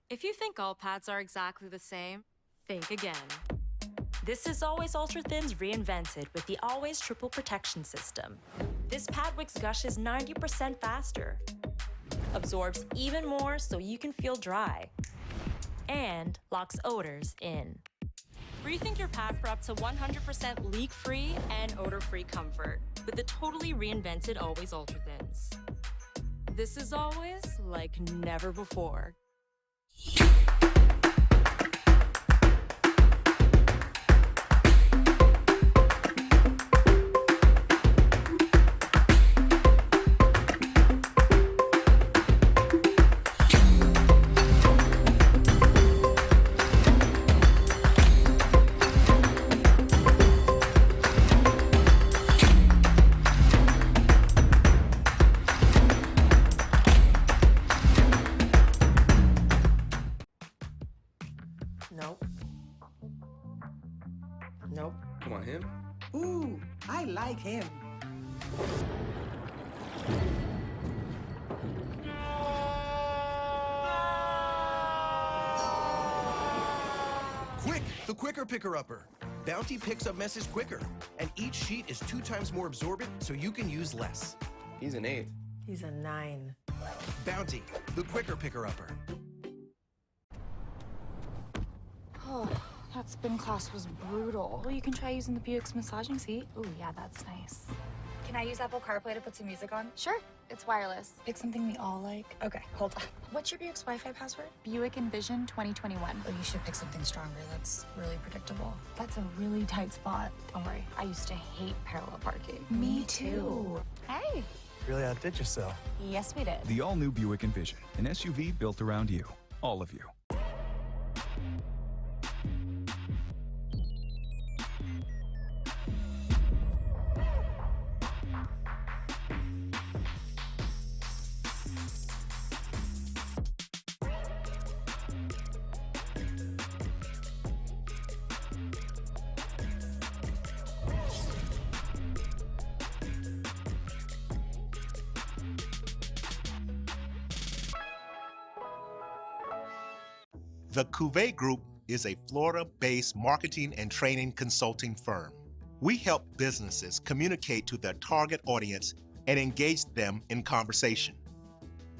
If you think all pads are exactly the same, think again. This is Always Ultra Thins reinvented with the Always Triple Protection System. This pad wicks gushes 90% faster, absorbs even more so you can feel dry, and locks odors in. Rethink your pad for up to 100% leak-free and odor-free comfort with the totally reinvented Always Ultra Thins. This is always like never before. Nope. Nope. Come on, him? Ooh, I like him. Quick, the quicker picker-upper. Bounty picks up messes quicker, and each sheet is 2 times more absorbent, so you can use less. He's an 8. He's a 9. Bounty, the quicker picker-upper. Oh, that spin class was brutal. Well, you can try using the Buick's massaging seat. Ooh, yeah, that's nice. Can I use Apple CarPlay to put some music on? Sure, it's wireless. Pick something we all like. Okay, hold on. What's your Buick's Wi-Fi password? Buick Envision 2021. Oh, you should pick something stronger. That's really predictable. That's a really tight spot. Don't worry, I used to hate parallel parking. Me too. Hey. Really outdid yourself. Yes, we did. The all-new Buick Envision, an SUV built around you. All of you. The Cuvée Group is a Florida-based marketing and training consulting firm. We help businesses communicate to their target audience and engage them in conversation.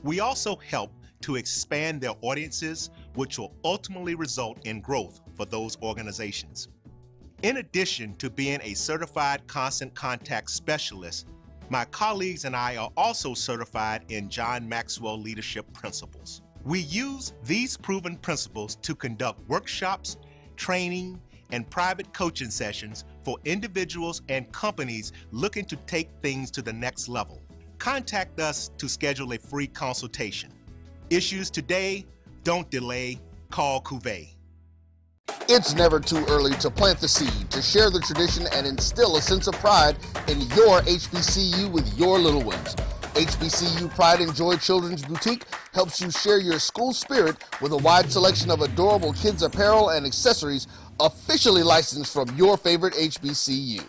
We also help to expand their audiences, which will ultimately result in growth for those organizations. In addition to being a certified constant contact specialist, my colleagues and I are also certified in John Maxwell Leadership Principles. We use these proven principles to conduct workshops, training, and private coaching sessions for individuals and companies looking to take things to the next level. Contact us to schedule a free consultation. Issues today, don't delay, call Cuvée. It's never too early to plant the seed, to share the tradition, and instill a sense of pride in your HBCU with your little ones. HBCU Pride and Joy Children's Boutique helps you share your school spirit with a wide selection of adorable kids apparel and accessories officially licensed from your favorite HBCU.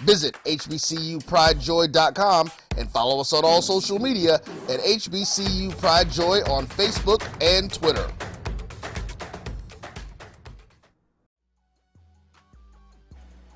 Visit hbcupridejoy.com and follow us on all social media at HBCU Pride Joy on Facebook and Twitter.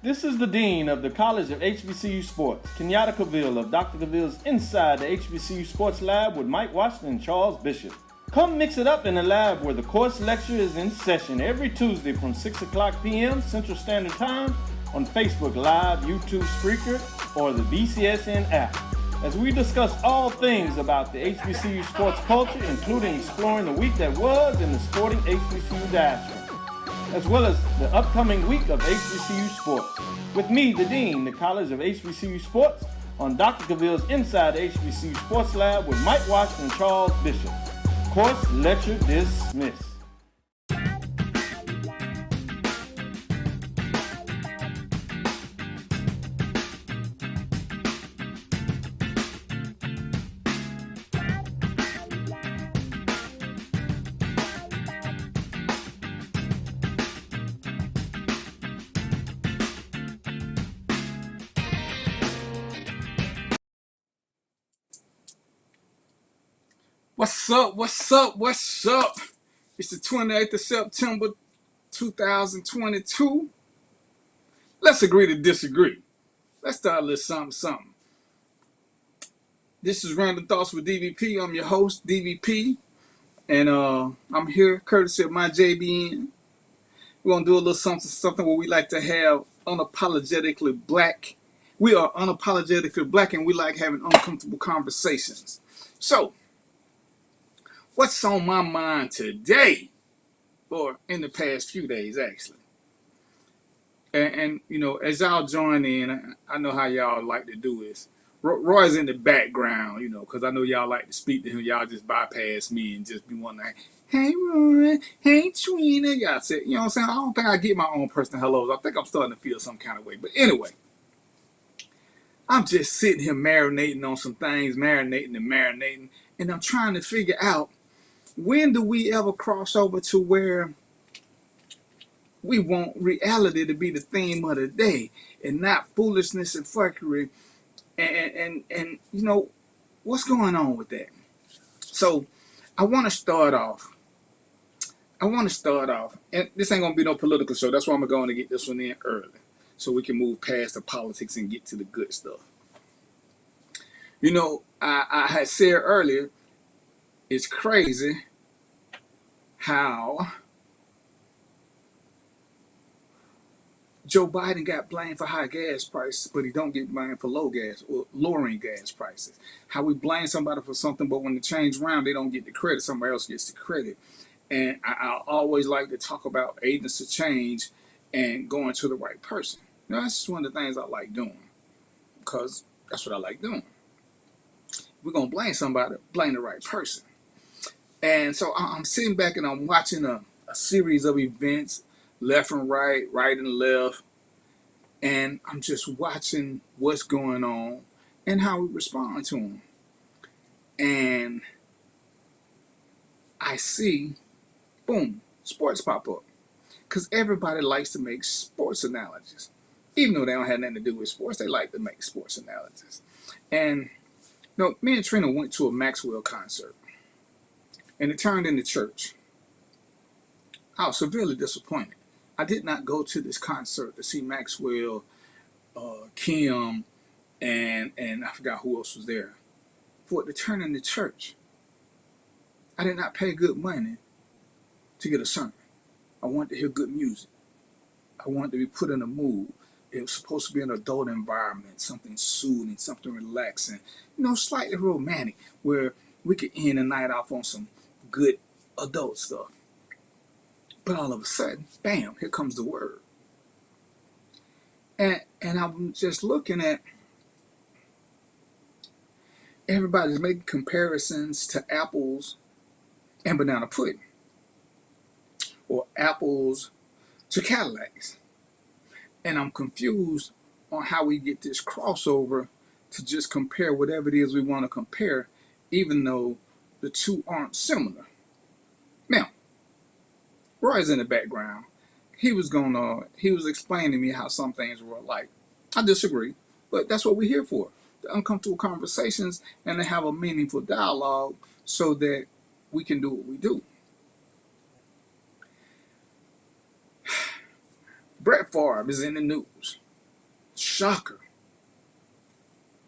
This is the Dean of the College of HBCU Sports, Kenyatta Cavill of Dr. Cavill's Inside the HBCU Sports Lab with Mike Washington and Charles Bishop. Come mix it up in the lab where the course lecture is in session every Tuesday from 6 o'clock p.m. Central Standard Time on Facebook Live, YouTube Spreaker, or the BCSN app, as we discuss all things about the HBCU sports culture, including exploring the week that was in the sporting HBCU diaspora, as well as the upcoming week of HBCU sports. With me, the Dean, the College of HBCU Sports, on Dr. Cavill's Inside the HBCU Sports Lab with Mike Washington and Charles Bishop. Course lecture dismissed. What's up? What's up? What's up? It's the 28th of September, 2022. Let's agree to disagree. Let's start a little something. This is Random Thoughts with DVP. I'm your host, DVP. And I'm here courtesy of my JBN. We're going to do a little something where we like to have unapologetically black. We are unapologetically black, and we like having uncomfortable conversations. So, what's on my mind today? Or in the past few days, actually. And you know, as y'all join in, I know how y'all like to do this. Roy's in the background, you know, because I know y'all like to speak to him. Y'all just bypass me and just be one like, hey, Roy, hey, Trina. Y'all say, you know what I'm saying? I don't think I get my own personal hellos. I think I'm starting to feel some kind of way. But anyway, I'm just sitting here marinating on some things, marinating, and I'm trying to figure out, when do we ever cross over to where we want reality to be the theme of the day and not foolishness and fuckery and you know, what's going on with that? So I want to start off, and this ain't gonna be no political show. That's why I'm going to get this one in early, so we can move past the politics and get to the good stuff. You know, I had said earlier, it's crazy how Joe Biden got blamed for high gas prices, but he don't get blamed for low gas or lowering gas prices. How we blame somebody for something, but when they change around, they don't get the credit. Somebody else gets the credit. And I always like to talk about agents of change and going to the right person. Now, that's just one of the things I like doing, because that's what I like doing. We're going to blame somebody, blame the right person. And so I'm sitting back and I'm watching a series of events, left and right, right and left. And I'm just watching what's going on and how we respond to them. And I see, boom, sports pop up. Because everybody likes to make sports analogies. Even though they don't have nothing to do with sports, they like to make sports analogies. And you know, me and Trina went to a Maxwell concert. And it turned into church. I was severely disappointed. I did not go to this concert to see Maxwell, Kim, and I forgot who else was there, for it to turn into church. I did not pay good money to get a sermon. I wanted to hear good music. I wanted to be put in a mood. It was supposed to be an adult environment, something soothing, something relaxing, you know, slightly romantic, where we could end the night off on some good adult stuff. But all of a sudden, bam, here comes the word. And I'm just looking at everybody's making comparisons to apples and banana pudding, or apples to Cadillacs. And I'm confused on how we get this crossover to just compare whatever it is we want to compare, even though the two aren't similar. Now, Roy's in the background. He was explaining to me how some things were like. I disagree, but that's what we're here for. The uncomfortable conversations and to have a meaningful dialogue so that we can do what we do. Brett Favre is in the news. Shocker.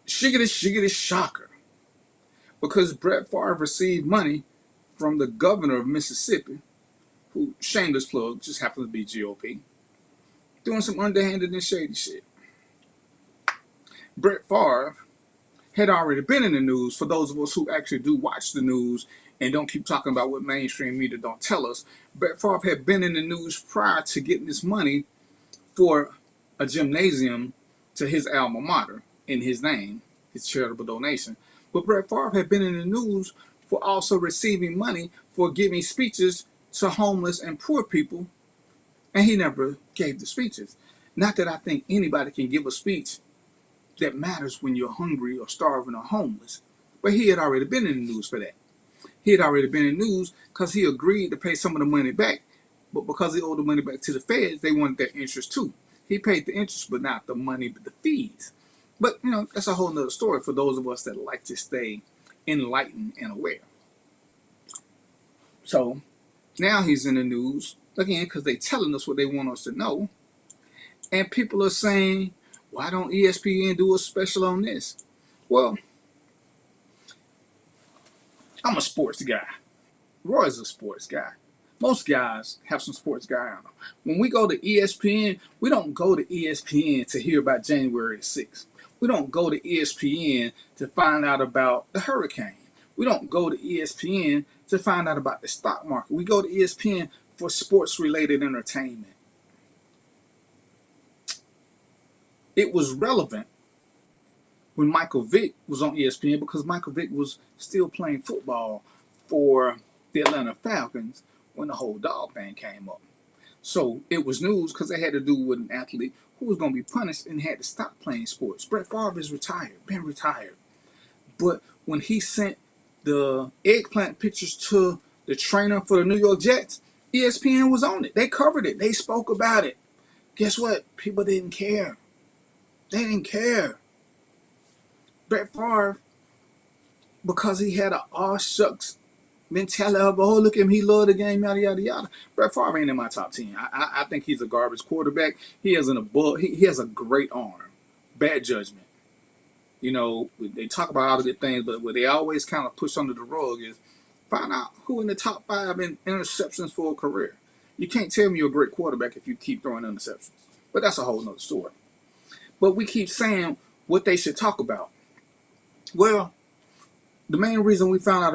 Shiggity shocker. Because Brett Favre received money from the governor of Mississippi, who, shameless plug, just happens to be GOP, doing some underhanded and shady shit. Brett Favre had already been in the news. For those of us who actually do watch the news and don't keep talking about what mainstream media don't tell us, Brett Favre had been in the news prior to getting this money for a gymnasium to his alma mater in his name, his charitable donation. But Brett Favre had been in the news for also receiving money for giving speeches to homeless and poor people, and he never gave the speeches. Not that I think anybody can give a speech that matters when you're hungry or starving or homeless, but he had already been in the news for that. He had already been in the news because he agreed to pay some of the money back, but because he owed the money back to the feds, they wanted their interest too. He paid the interest, but not the money, but the fees. But, you know, that's a whole nother story for those of us that like to stay enlightened and aware. So, Now he's in the news again because they're telling us what they want us to know. And people are saying, why don't ESPN do a special on this? Well, I'm a sports guy. Roy's a sports guy. Most guys have some sports guy on them. When we go to ESPN, we don't go to ESPN to hear about January 6th. We don't go to ESPN to find out about the hurricane. We don't go to ESPN to find out about the stock market. We go to ESPN for sports-related entertainment. It was relevant when Michael Vick was on ESPN because Michael Vick was still playing football for the Atlanta Falcons when the whole dog thing came up. So it was news because it had to do with an athlete who was going to be punished and had to stop playing sports. Brett Favre is retired, been retired. But when he sent the eggplant pictures to the trainer for the New York Jets, ESPN was on it. They covered it. They spoke about it. Guess what? People didn't care. They didn't care. Brett Favre, because he had a aw shucks mentality of, oh, look at him, he loved the game, yada, yada, yada. Brett Favre ain't in my top 10. I think he's a garbage quarterback. He has he has a great arm. Bad judgment. You know, they talk about all the good things, but what they always kind of push under the rug is find out who in the top 5 in interceptions for a career. You can't tell me you're a great quarterback if you keep throwing interceptions. But that's a whole nother story. But we keep saying what they should talk about. Well, the main reason we found out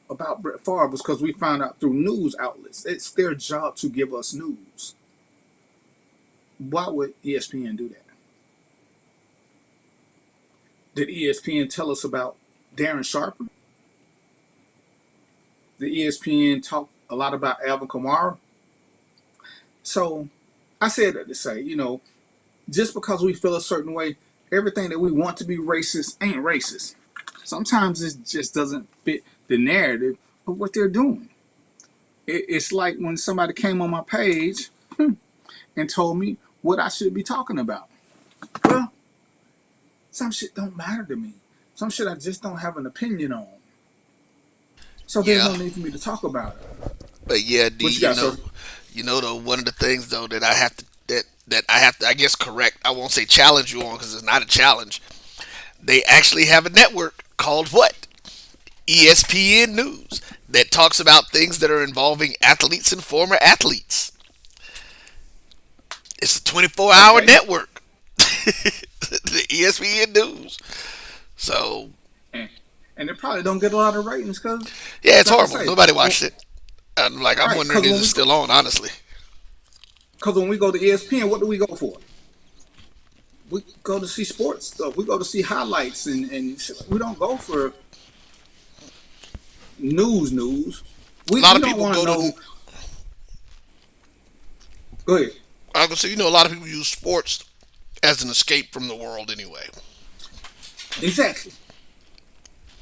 about Brett Favre was because we found out through news outlets. It's their job to give us news. Why would ESPN do that? Did ESPN tell us about Darren Sharper? Did ESPN talk a lot about Alvin Kamara? So I said that to say, you know, just because we feel a certain way, everything that we want to be racist ain't racist. Sometimes it just doesn't fit the narrative of what they're doing. It's like when somebody came on my page and told me what I should be talking about. Well, some shit don't matter to me. Some shit I just don't have an opinion on. So there's no need for me to talk about it. But yeah, D, you know though, one of the things though that I have to I guess correct. I won't say challenge you on because it's not a challenge. They actually have a network called what? ESPN News that talks about things that are involving athletes and former athletes. It's a 24-hour network. The ESPN News. So. And it probably don't get a lot of ratings because. Yeah, it's horrible. Nobody watched it. I'm wondering is it still on, honestly. Because when we go to ESPN, what do we go for? We go to see sports stuff. We go to see highlights and we don't go for news. A lot of people go to. Go ahead. I was gonna say, a lot of people use sports as an escape from the world anyway. Exactly.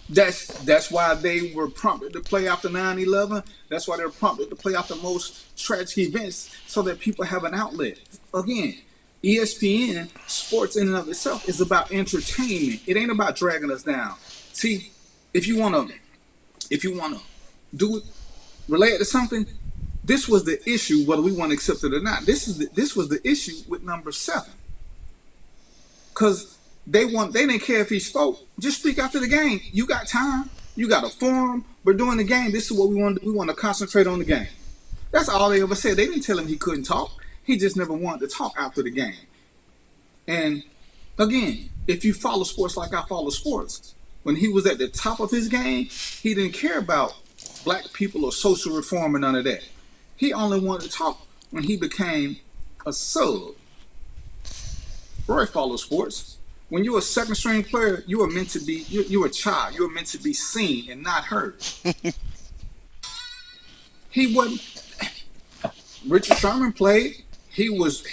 That's why they were prompted to play after 9/11. That's why they were prompted to play after most tragic events, so that people have an outlet. Again, ESPN sports in and of itself is about entertainment. It ain't about dragging us down. See, if you wanna do it, relate it to something. This was the issue, whether we want to accept it or not. This was the issue with number 7, because they didn't care if he spoke. Just speak after the game. You got time. You got a forum. But during the game, this is what we want to do. We want to concentrate on the game. That's all they ever said. They didn't tell him he couldn't talk. He just never wanted to talk after the game. And again, if you follow sports like I follow sports, when he was at the top of his game, he didn't care about black people or social reform and none of that. He only wanted to talk when he became a sub. Roy follows sports. When you're a second string player, you are meant to be, you're a child. You're meant to be seen and not heard. He wasn't. Richard Sherman played. He was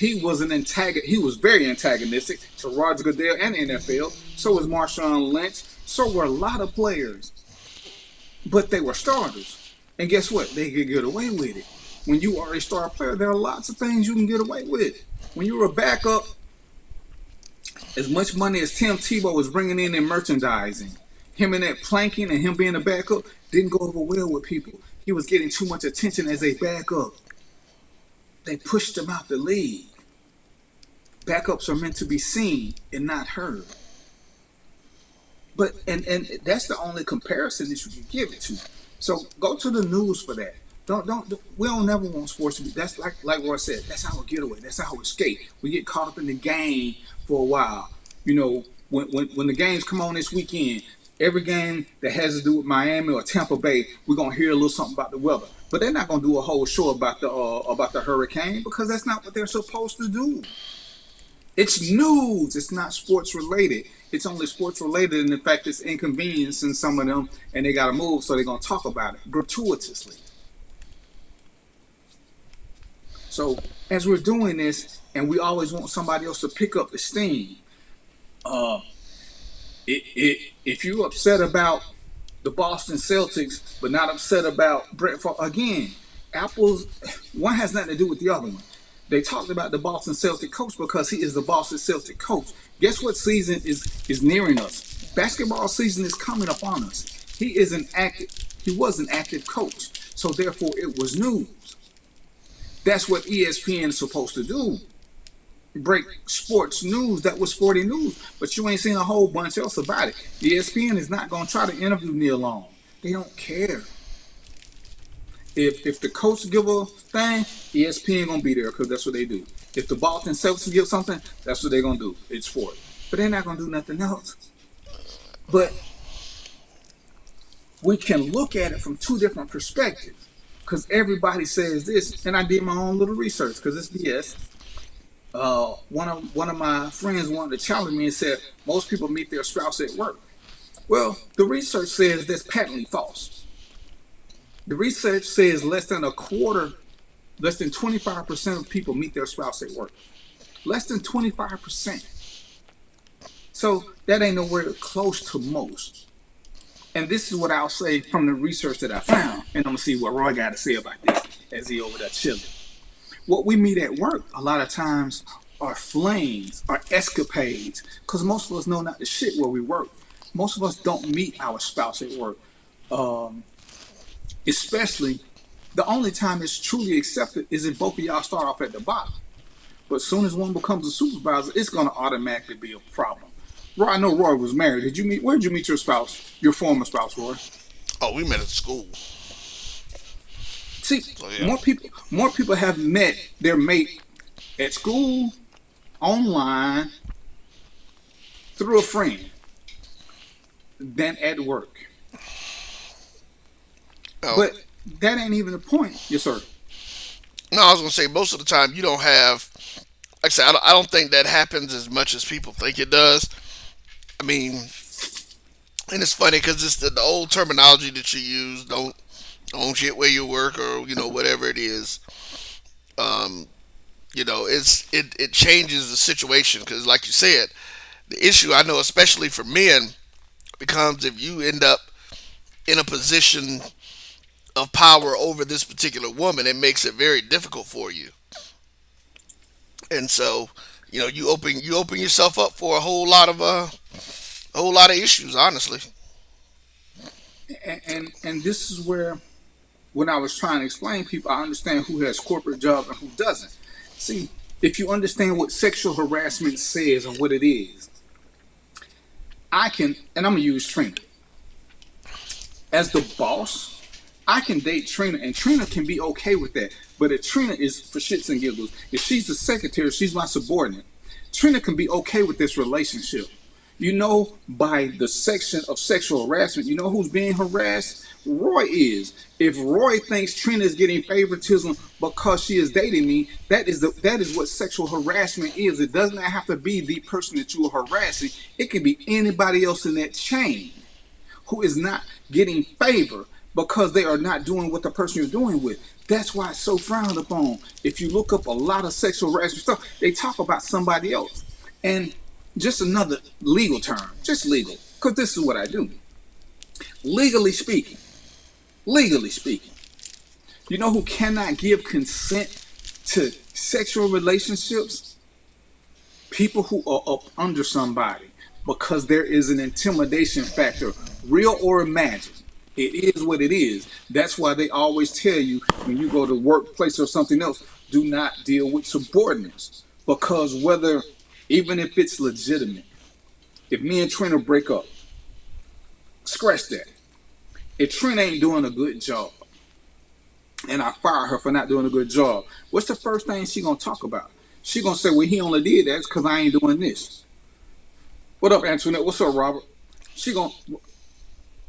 an antagonist. He was very antagonistic to Roger Goodell and the NFL. So was Marshawn Lynch. So were a lot of players. But they were starters. And guess what? They could get away with it. When you are a star player, there are lots of things you can get away with. When you're a backup, as much money as Tim Tebow was bringing in merchandising, him and that planking and him being a backup didn't go over well with people. he was getting too much attention as a backup. They pushed him out the league. Backups are meant to be seen and not heard. But and that's the only comparison that you can give it to. So go to the news for that. We don't never want sports to be. That's like Roy said. That's our getaway. That's our escape. We get caught up in the game for a while. You know, when the games come on this weekend, every game that has to do with Miami or Tampa Bay, we're gonna hear a little something about the weather. But they're not gonna do a whole show about the hurricane because that's not what they're supposed to do. It's news. It's not sports related. It's only sports related, and in fact, it's inconveniencing some of them, and they gotta move, so they're gonna talk about it gratuitously. So as we're doing this, and we always want somebody else to pick up the steam, if you're upset about the Boston Celtics, but not upset about Brett Favre, again, apples, one has nothing to do with the other one. They talked about the Boston Celtic coach because he is the Boston Celtic coach. Guess what season is nearing us? Basketball season is coming up on us. He was an active coach, so therefore it was news. That's what ESPN is supposed to do. Break sports news that was sporting news, but you ain't seen a whole bunch else about it. ESPN is not going to try to interview Neil Long. They don't care. If the coach give a thing, ESPN gonna be there because that's what they do. If the Boston Celtics give something, that's what they're gonna do. It's for it. But they're not gonna do nothing else. But we can look at it from two different perspectives because everybody says this, and I did my own little research because it's BS. One of my friends wanted to challenge me and said most people meet their spouse at work. Well, the research says that's patently false. The research says less than 25% of people meet their spouse at work. Less than 25%. So that ain't nowhere close to most. And this is what I'll say from the research that I found. And I'm going to see what Roy got to say about this as he over there chilling. What we meet at work a lot of times are flings, are escapades. Because most of us know not the shit where we work. Most of us don't meet our spouse at work. Especially, the only time it's truly accepted is if both of y'all start off at the bottom. But as soon as one becomes a supervisor, it's going to automatically be a problem. Roy, I know Roy was married. Where'd you meet your spouse, your former spouse, Roy? Oh, we met at school. See, more people have met their mate at school, online, through a friend, than at work. Oh. But that ain't even the point. Yes, sir. No, I was going to say, most of the time you don't have, like I said, I don't think that happens as much as people think it does. I mean, and it's funny because it's the old terminology that you use, don't shit where you work or, whatever it is. It changes the situation because, like you said, the issue I know, especially for men, becomes if you end up in a position of power over this particular woman, it makes it very difficult for you. And so, you open yourself up for a whole lot of issues, honestly. And this is where, when I was trying to explain people, I understand who has corporate jobs and who doesn't. See, if you understand what sexual harassment says and what it is, and I'm gonna use Trina as the boss. I can date Trina, and Trina can be okay with that. But if Trina is for shits and giggles, if she's the secretary, she's my subordinate. Trina can be okay with this relationship. By the section of sexual harassment, who's being harassed? Roy is. If Roy thinks Trina is getting favoritism because she is dating me, that is what sexual harassment is. It does not have to be the person that you are harassing. It can be anybody else in that chain who is not getting favor because they are not doing what the person you're doing with. That's why it's so frowned upon. If you look up a lot of sexual harassment stuff, they talk about somebody else. And just another legal term, just legal, because this is what I do. Legally speaking, you know who cannot give consent to sexual relationships? People who are up under somebody because there is an intimidation factor, real or imagined. It is what it is. That's why they always tell you when you go to workplace or something else, do not deal with subordinates. Because whether, even if it's legitimate, if me and Trina break up, scratch that. If Trina ain't doing a good job, and I fire her for not doing a good job, what's the first thing she gonna talk about? She gonna say, well, he only did that because I ain't doing this. What up, Antoinette? What's up, Robert?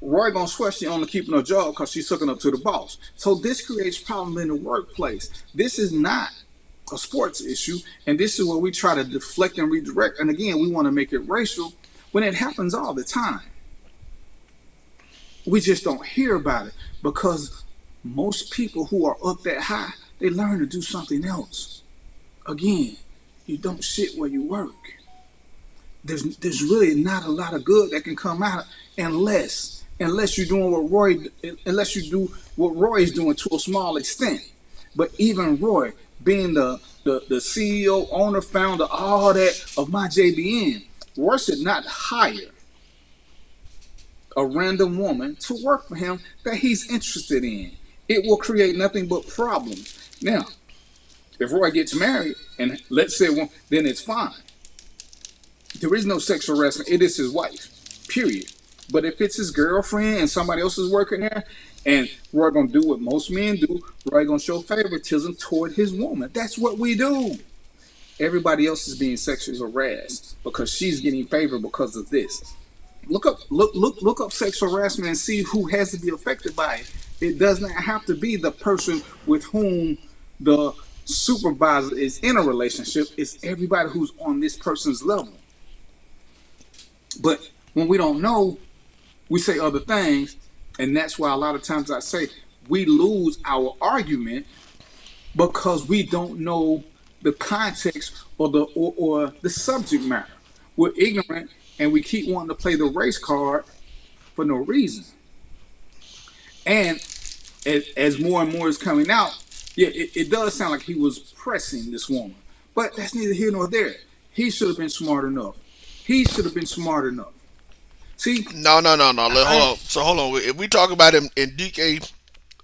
Roy gonna swear she only keeping her job because she's sucking up to the boss. So this creates problems in the workplace. This is not a sports issue, and this is where we try to deflect and redirect. And again, we want to make it racial when it happens all the time. We just don't hear about it because most people who are up that high, they learn to do something else. Again, you don't sit where you work. There's really not a lot of good that can come out unless you're doing unless you do what Roy is doing to a small extent. But even Roy, being the CEO, owner, founder, all that of my JBN, Roy should not hire a random woman to work for him that he's interested in. It will create nothing but problems. Now, if Roy gets married, and let's say then it's fine. There is no sexual harassment. It is his wife, period. But if it's his girlfriend and somebody else is working there, and Roy gonna do what most men do, Roy gonna show favoritism toward his woman. That's what we do. Everybody else is being sexually harassed because she's getting favor because of this. Look up sexual harassment and see who has to be affected by it. It does not have to be the person with whom the supervisor is in a relationship. It's everybody who's on this person's level. But when we don't know, we say other things, and that's why a lot of times I say we lose our argument because we don't know the context or the subject matter. We're ignorant, and we keep wanting to play the race card for no reason. And as more and more is coming out, yeah, it does sound like he was pressing this woman, but that's neither here nor there. He should have been smart enough. He should have been smart enough. See? No. Hold on. So hold on. If we talk about him in DK,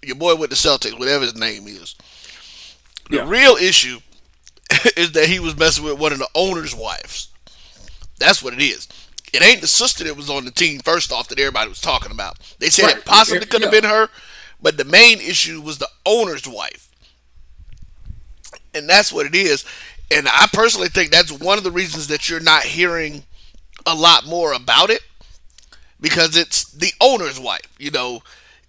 your boy with the Celtics, whatever his name is, the real issue is that he was messing with one of the owner's wives. That's what it is. It ain't the sister that was on the team first off that everybody was talking about. They said it possibly could have been her, but the main issue was the owner's wife. And that's what it is. And I personally think that's one of the reasons that you're not hearing a lot more about it, because it's the owner's wife. You know,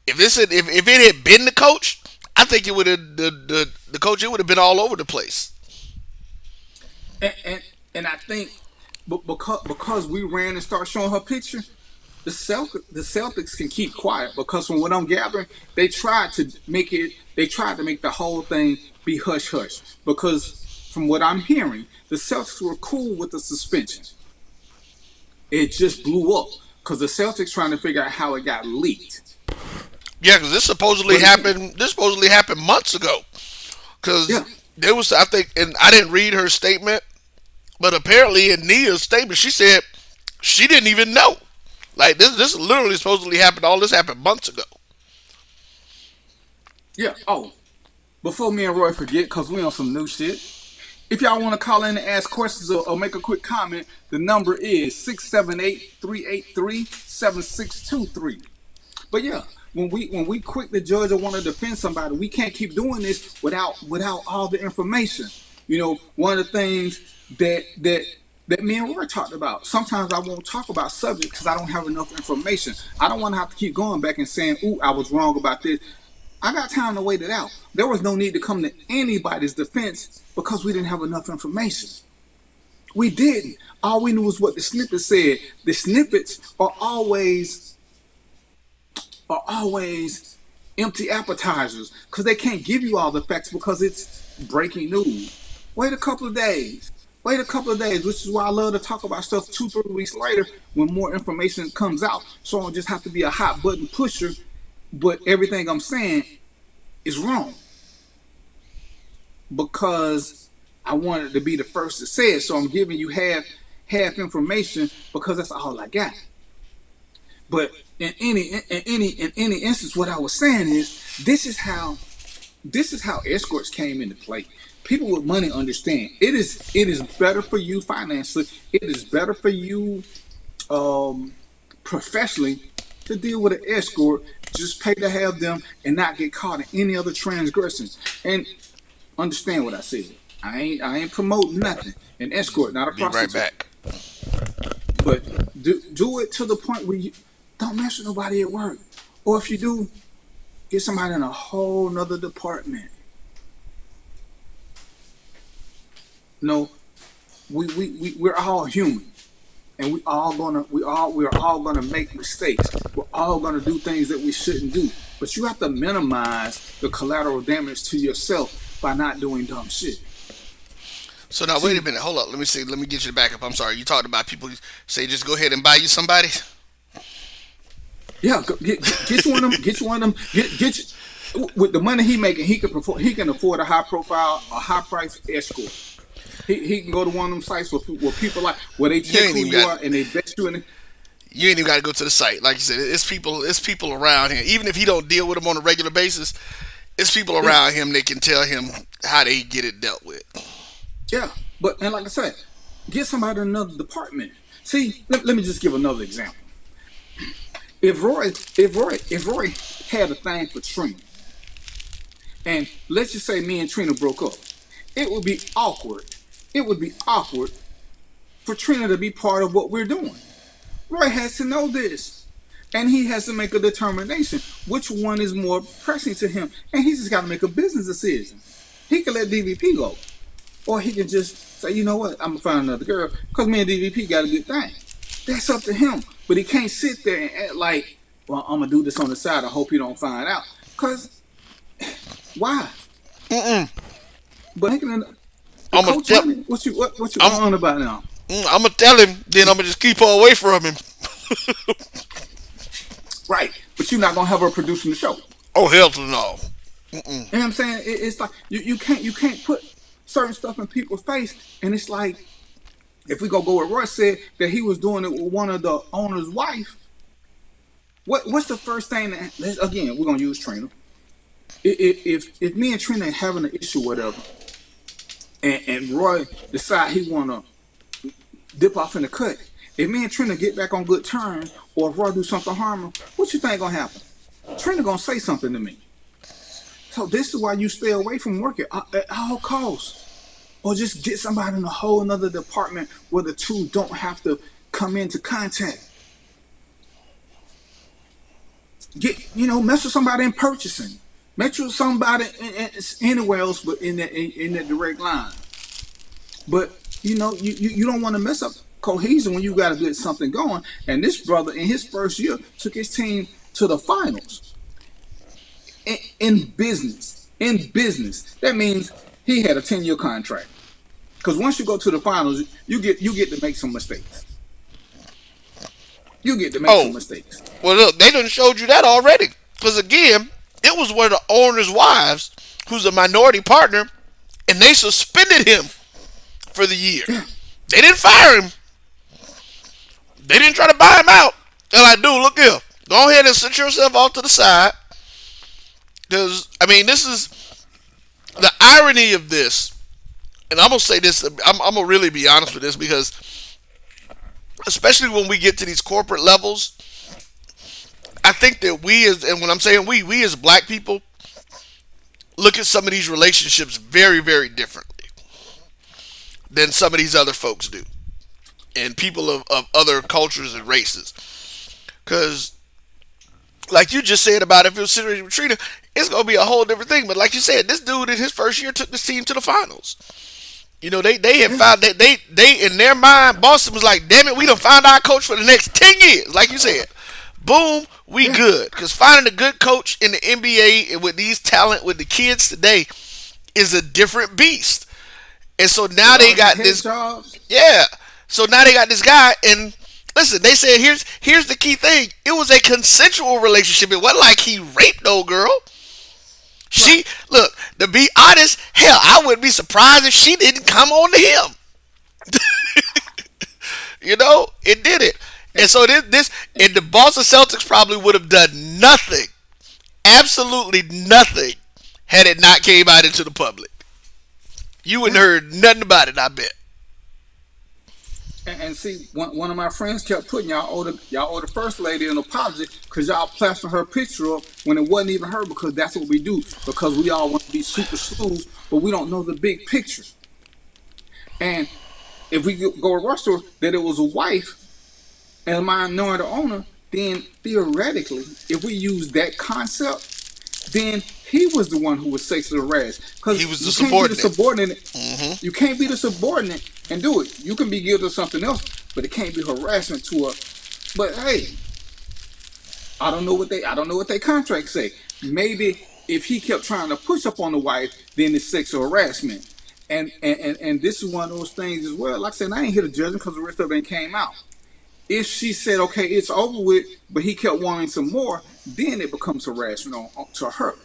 if it had been the coach, I think it would have the coach, it would have been all over the place. And I think because we ran and started showing her picture, the Celtics can keep quiet, because from what I'm gathering, they tried to make the whole thing be hush hush, because from what I'm hearing, the Celtics were cool with the suspension. It just blew up because the Celtics trying to figure out how it got leaked. Yeah, because this supposedly happened months ago. Because there was, I think, and I didn't read her statement, but apparently in Nia's statement, she said she didn't even know. Like this literally supposedly happened. All this happened months ago. Yeah. Oh, before me and Roy forget, because we on some new shit. If y'all want to call in and ask questions or make a quick comment, the number is 678-383-7623. But yeah, when we quick to judge or want to defend somebody, we can't keep doing this without all the information. You know, one of the things that me and Roy talked about. Sometimes I won't talk about subjects because I don't have enough information. I don't want to have to keep going back and saying, "Ooh, I was wrong about this." I got time to wait it out. There was no need to come to anybody's defense because we didn't have enough information. We didn't. All we knew was what the snippets said. The snippets are always empty appetizers because they can't give you all the facts because it's breaking news. Wait a couple of days, which is why I love to talk about stuff 2-3 weeks later when more information comes out. So I don't just have to be a hot button pusher, but everything I'm saying is wrong because I wanted to be the first to say it. So I'm giving you half information because that's all I got. But in any instance, what I was saying is this is how escorts came into play. People with money understand it is better for you financially. It is better for you professionally to deal with an escort. Just pay to have them and not get caught in any other transgressions. And understand what I said. I ain't promoting nothing. An escort, not a Be right prostitute. back. But do it to the point where you don't mess with nobody at work. Or if you do, get somebody in a whole nother department. No, we're all human, and we're all gonna make mistakes. We're all gonna do things that we shouldn't do. But you have to minimize the collateral damage to yourself by not doing dumb shit. So now, wait a minute. Hold up. Let me see. Let me get you back up. I'm sorry. You talked about people say just go ahead and buy you somebody. Yeah, get you one of them. Get you one of them. Get you, with the money he making, he can afford a high price escort. He can go to one of them sites where people like where they check who you are and they bet you in it. You ain't even got to go to the site. Like you said, it's people around him. Even if he don't deal with them on a regular basis, it's people around him. They can tell him how they get it dealt with. Yeah, and like I said, get somebody in another department. See, let me just give another example. If Roy had a thing for Trina, and let's just say me and Trina broke up, it would be awkward. It would be awkward for Trina to be part of what we're doing. Roy has to know this, and he has to make a determination which one is more pressing to him, and he's just got to make a business decision. He can let DVP go, or he can just say, you know what, I'm gonna find another girl because me and DVP got a good thing. That's up to him, but he can't sit there and act like, well, I'm gonna do this on the side. I hope he don't find out, cause why? But I'm gonna tell him what you on about now. I'm gonna tell him, then I'm gonna just keep her away from him. Right, but you're not gonna have her producing the show. Oh hell to no! You know what I'm saying? It's like you can't put certain stuff in people's face, and it's like if we go where Roy said that he was doing it with one of the owner's wife. What's the first thing that again we're gonna use Trina? If me and Trina having an issue, whatever, and Roy decide he wanna dip off in the cut, if me and Trina get back on good terms, or if Roy do something harmful, what you think gonna happen? Trina gonna say something to me. So this is why you stay away from work at all costs. Or just get somebody in a whole another department where the two don't have to come into contact. Mess with somebody in purchasing. Mess with somebody anywhere else but in that direct line. But you don't want to mess up cohesion when you got to get something going. And this brother in his first year took his team to the finals. In business, that means he had a 10-year contract. Because once you go to the finals, you get to make some mistakes. You get to make some mistakes. Well, look, they done showed you that already. Because again, it was one of the owner's wives, who's a minority partner, and they suspended him for the year. They didn't fire him. They didn't try to buy him out. They're like, dude, look here. Go ahead and sit yourself off to the side. Because, I mean, this is the irony of this. And I'm going to say this. I'm going to really be honest with this, because especially when we get to these corporate levels, I think that and when I'm saying we as black people, look at some of these relationships very, very differently than some of these other folks do. And people of other cultures and races. Because, like you just said about if it was situation with Trina, it's going to be a whole different thing. But like you said, this dude in his first year took this team to the finals. They had found that they in their mind, Boston was like, damn it, we done found our coach for the next 10 years. Like you said, boom, we good. Because finding a good coach in the NBA and with these talent, with the kids today, is a different beast. And so now they got this. Yeah. So now they got this guy, and listen, they said here's the key thing. It was a consensual relationship. It wasn't like he raped no girl. Look, to be honest, hell, I wouldn't be surprised if she didn't come on to him. It did it. And so this and the Boston Celtics probably would have done nothing, absolutely nothing, had it not came out into the public. You wouldn't heard nothing about it, I bet. And see, one of my friends kept putting y'all owe the first lady an apology because y'all plastered her picture up when it wasn't even her, because that's what we do, because we all want to be super sleuths, but we don't know the big picture. And if we go rush to that it was a wife and mine knowing the owner, then theoretically, if we use that concept, then he was the one who was sexually harassed. Because He was the you can't be the subordinate. subordinate. You can't be the subordinate and do it. You can be guilty of something else, but it can't be harassment to a. But hey, I don't know what they contract say. Maybe if he kept trying to push up on the wife, then it's sexual harassment. And this is one of those things as well. Like I said, I ain't here to judge him because the rest of it ain't came out. If she said, okay, it's over with, but he kept wanting some more, then it becomes harassment to her.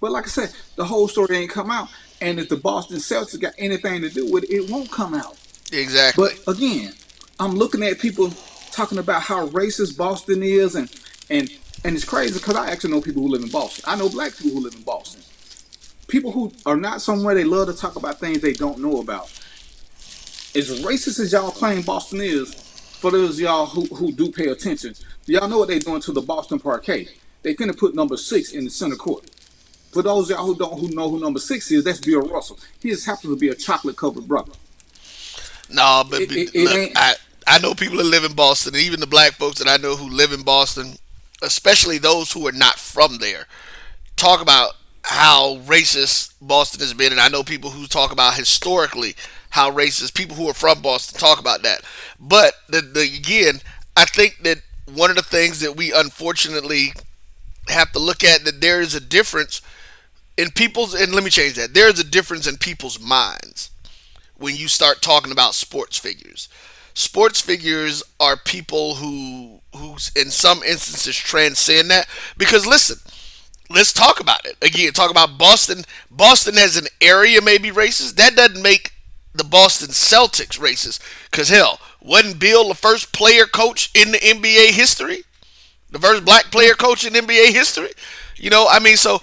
But like I said, the whole story ain't come out. And if the Boston Celtics got anything to do with it, it won't come out. Exactly. But again, I'm looking at people talking about how racist Boston is, and it's crazy because I actually know people who live in Boston. I know black people who live in Boston. People who are not somewhere, they love to talk about things they don't know about. As racist as y'all claim Boston is, for those of y'all who do pay attention, y'all know what they're doing to the Boston Parquet. They finna put number 6 in the center court. For those of y'all who know who number 6 is, that's Bill Russell. He just happens to be a chocolate covered brother. No, but It look, ain't. I know people that live in Boston, and even the black folks that I know who live in Boston, especially those who are not from there, talk about how racist Boston has been, and I know people who talk about historically how racist people who are from Boston talk about that. But again, I think that one of the things that we unfortunately have to look at, that there is a difference in people's, and let me change that. There is a difference in people's minds when you start talking about sports figures. Sports figures are people who in some instances transcend that, because listen, let's talk about it. Again, talk about Boston. Boston as an area may be racist. That doesn't make the Boston Celtics racist. Because hell, wasn't Bill the first player coach in the NBA history? The first black player coach in NBA history? You know, I mean, so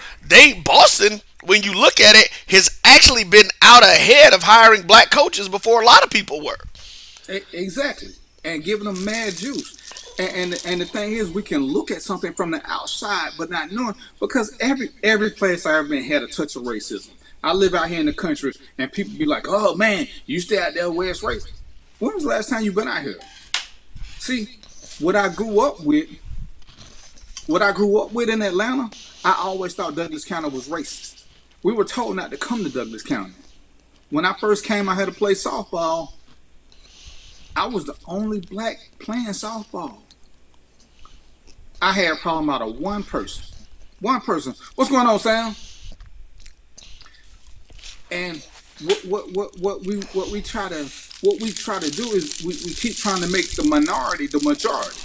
Boston, when you look at it, has actually been out ahead of hiring black coaches before a lot of people were. Exactly. And giving them mad juice. And the thing is, we can look at something from the outside, but not knowing, because every place I ever been had a touch of racism. I live out here in the country, and people be like, "Oh man, you stay out there where it's racist." When was the last time you been out here? See, what I grew up with in Atlanta, I always thought Douglas County was racist. We were told not to come to Douglas County. When I first came out here to play softball, I was the only black playing softball. I had a problem out of one person. One person. What's going on, Sam? And what we try to do is we keep trying to make the minority the majority.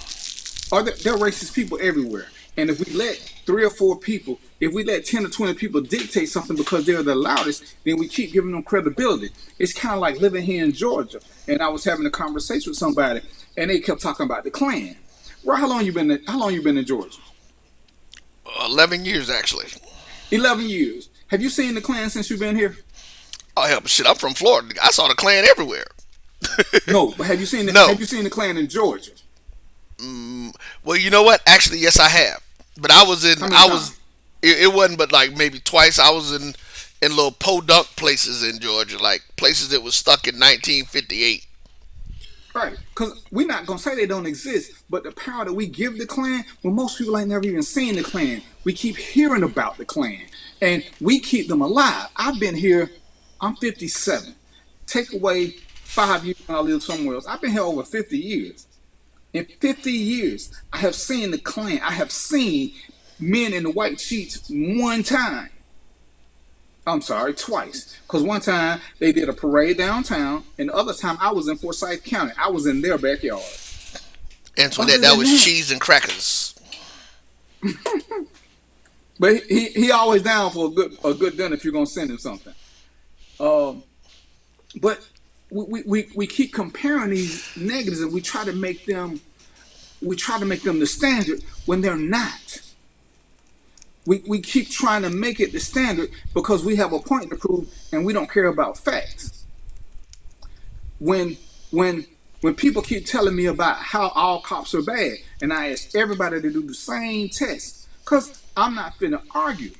There are racist people everywhere. And if we let 3 or 4 people, if we let 10 or 20 people dictate something because they're the loudest, then we keep giving them credibility. It's kind of like living here in Georgia. And I was having a conversation with somebody, and they kept talking about the Klan. Bro, how long you been in Georgia? 11 years, actually. 11 years. Have you seen the Klan since you've been here? Oh hell, shit! I'm from Florida. I saw the Klan everywhere. No, but have you seen No. Have you seen the Klan in Georgia? Well, you know what? Actually, yes, I have. But I was in. How many I times? was. It wasn't, but like maybe twice. I was in little podunk places in Georgia, like places that was stuck in 1958. Right, because we're not going to say they don't exist, but the power that we give the Klan, well, most people ain't never even seen the Klan. We keep hearing about the Klan, and we keep them alive. I've been here, I'm 57. Take away 5 years when I lived somewhere else. I've been here over 50 years. In 50 years, I have seen the Klan. I have seen men in the white sheets one time. I'm sorry, twice. Because one time they did a parade downtown, and the other time I was in Forsyth County. I was in their backyard. And so Other that than was that- cheese and crackers. But he always down for a good dinner if you're gonna send him something. But we keep comparing these negatives, and we try to make them we try to make them the standard when they're not. We keep trying to make it the standard because we have a point to prove and we don't care about facts. When people keep telling me about how all cops are bad, and I ask everybody to do the same test, because I'm not finna argue.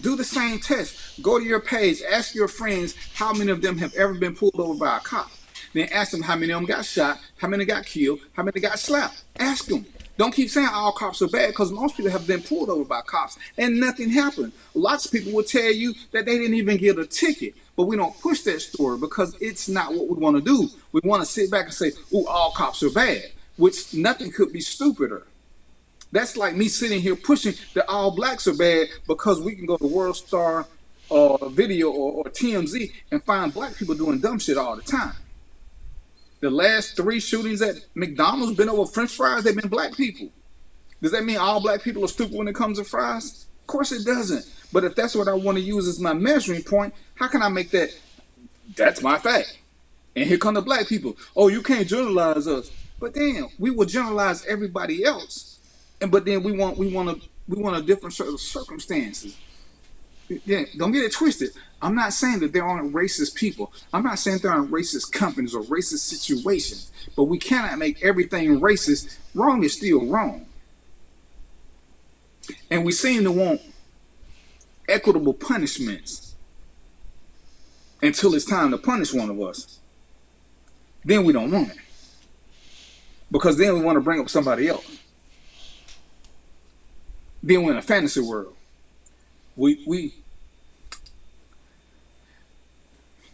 Do the same test. Go to your page, ask your friends how many of them have ever been pulled over by a cop. Then ask them how many of them got shot, how many got killed, how many got slapped. Ask them. Don't keep saying all cops are bad, because most people have been pulled over by cops and nothing happened. Lots of people will tell you that they didn't even get a ticket, but we don't push that story because it's not what we want to do. We want to sit back and say, "Ooh, all cops are bad," which nothing could be stupider. That's like me sitting here pushing that all blacks are bad because we can go to World Star Video or TMZ and find black people doing dumb shit all the time. The last 3 shootings at McDonald's been over French fries. They've been black people. Does that mean all black people are stupid when it comes to fries? Of course it doesn't. But if that's what I want to use as my measuring point, how can I make that's my fact? And here come the black people. Oh, you can't generalize us. But then we will generalize everybody else. But then we want a different set of circumstances. Yeah, don't get it twisted. I'm not saying that there aren't racist people. I'm not saying there aren't racist companies or racist situations. But we cannot make everything racist. Wrong is still wrong. And we seem to want equitable punishments until it's time to punish one of us. Then we don't want it. Because then we want to bring up somebody else. Then we're in a fantasy world.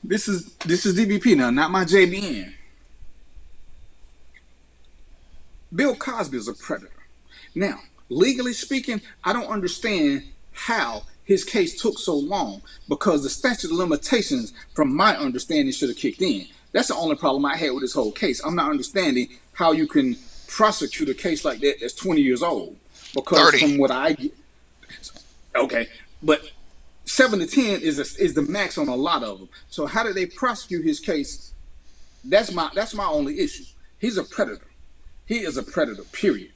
This is DVP now, not my JBN. Bill Cosby is a predator. Now, legally speaking, I don't understand how his case took so long, because the statute of limitations, from my understanding, should have kicked in. That's the only problem I had with this whole case. I'm not understanding how you can prosecute a case like that that's 20 years old. Because 30. From what I get, okay, but 7 to 10 is the max on a lot of them. So how did they prosecute his case? That's my only issue. He's a predator. He is a predator, period.